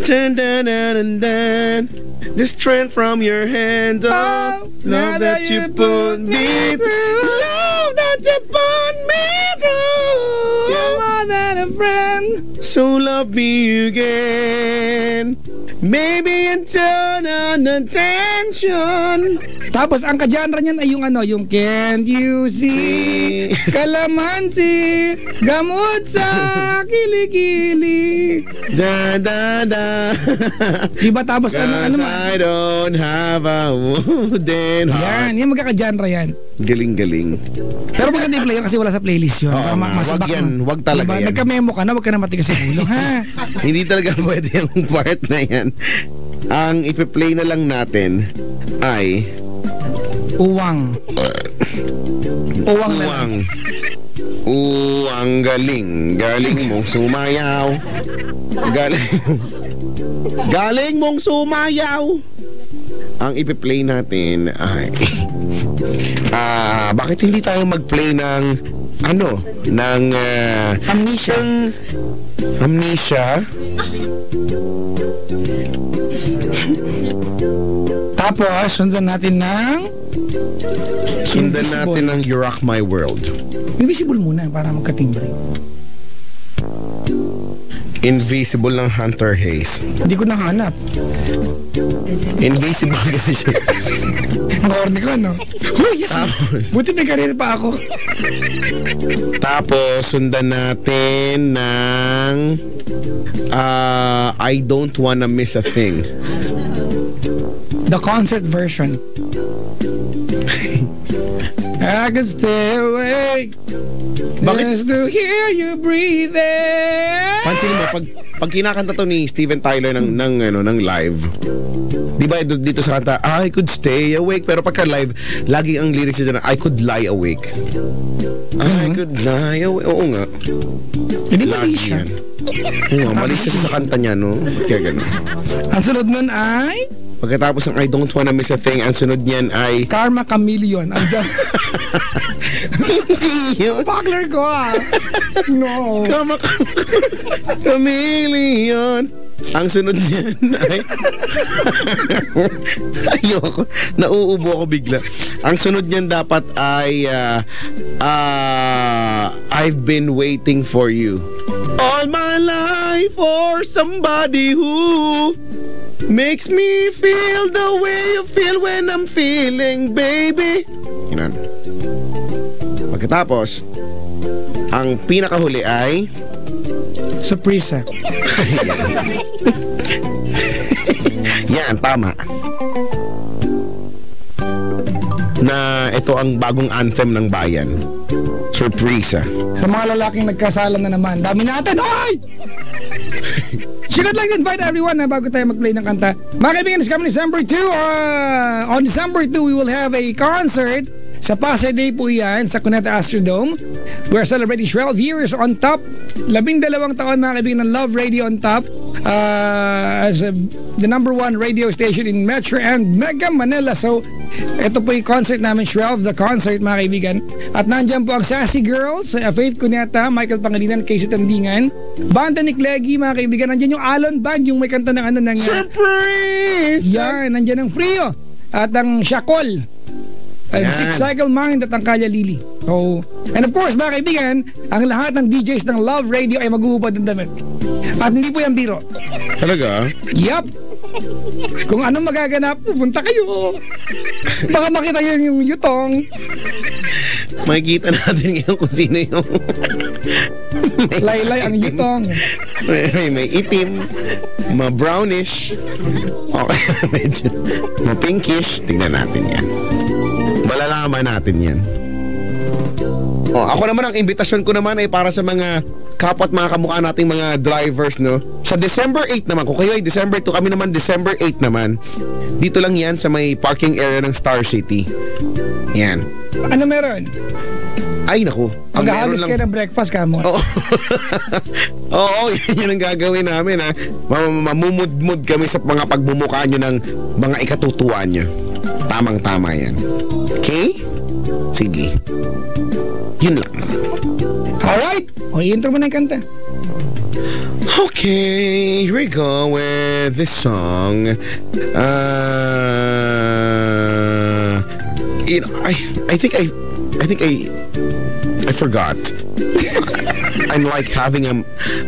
Dun, dun, dun, dun, dun. The strength from your hand, oh, love that you put me through. Love that you put me through. You're more than a friend. So love me again. Maybe and turn on attention. Tapos ang ka-genre niyan ay yung Can't You See Kalamansi Gamot sa kilikili. Da da da. Diba tapos ano I don't have a wooden heart. yan magkaka-genre yan. Galing-galing. Pero maganda yung play kasi wala sa playlist yun. Oo, wag yan. Wag talaga yan. Nagka-memo ka na, wag ka na matigas sa ulo, ha? Hindi talaga pwede yung part na yan. Ang ipi-play na lang natin ay Uwang. Uwang na lang. Uwang galing. Galing mong sumayaw. Galing mong sumayaw. Ang ipi-play natin ay bakit hindi tayo mag-play ng Amnesia. Amnesia. Tapos sundan natin ng You Rock My World. Invisible muna para magkatimbre. Invisible ng Hunter Hayes. Hindi ko nahanap. Invisible kasi siya. Ang horny ko, no? Yes, buti may karir pa ako. Tapos, sundan natin ng I Don't Wanna Miss a Thing. The concert version. I could stay awake just to hear you breathing. Pansinin mo, pag kinakanta to ni Steven Tyler ng live, di ba dito sa kanta, I could stay awake, pero pagka live, lagi ang lyrics niya I could lie awake. I could lie awake. Oo nga. Hindi mali siya. Oo, mali siya sa kanta niya, no? Kaya gano'n. Ang sunod nun ay Pagkatapos ng I Don't Wanna Miss a Thing, ang sunod niyan ay Karma Chameleon. hindi yun. Pakler ko, No. Karma Chameleon. Ang sunod niyan ay ayoko, nauubo ako bigla. Ang sunod niyan dapat ay I've been waiting for you all my life for somebody who makes me feel the way you feel when I'm feeling, baby. Yan. Pagkatapos, ang pinakahuli ay Surpresa. Yan, tama. Na ito ang bagong anthem ng bayan. Surpresa. Sa mga lalaking nagkasalan na naman, dami natin. Hoy! She would like to invite everyone na bago tayo mag-play ng kanta. Mga kaibigan, this coming December 2, on December 2, we will have a concert sa Pasay Day po yan, sa Cuneta Astrodome. We're celebrating 12 years on top. 12 taon mga kaibigan ng Love Radio on top. as the #1 radio station in Metro and Mega Manila. So, ito po yung concert namin, 12 the concert, mga kaibigan. At nandyan po ang Sassy Girls, Faith Cuneta, Michael Pangilinan, Casey Tandingan, Banda ni Cleggy, mga kaibigan. Nandyan yung Alon Band, yung may kanta ng Surprise! yan, nandyan ang Frio at ang Shakol. Six Cycle Mind at ang Kalya Lili. So, and of course, mga kaibigan, ang lahat ng DJs ng Love Radio ay maghuhubad ng damit. At hindi po yan biro. Talaga? Yup. Kung anong magaganap, pupunta kayo. Baka makita yun yung yutong. Makikita natin ngayon kung sino yung... Laylay ang yutong. may itim, ma-brownish, medyo ma-pinkish. Tingnan natin yan. Malalaman natin yan. Ako naman, ang imbitasyon ko naman ay para sa mga kapwa at mga kamukha nating mga drivers, no? Sa December 8 naman, kung kayo ay December 2, kami naman December 8 naman. Dito lang yan sa may parking area ng Star City. Yan. Ano meron? Ay, naku. Mag-ahagis kayo ng breakfast ka mo. Oo, yun ang gagawin namin, ha. Mamumudmud kami sa mga pagbumuka nyo ng mga ikatutuwa nyo. Tamang-tama yan. Okay? Sige. Yun lang. Alright. O, i-intro mo na yung kanta. Okay, here we go with this song. You know, I think I forgot. I'm like having an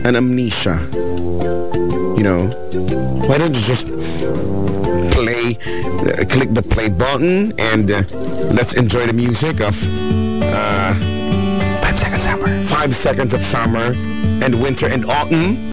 amnesia. You know, why don't you just click the play button and let's enjoy the music of 5 Seconds Summer. 5 Seconds of Summer and Winter and Autumn.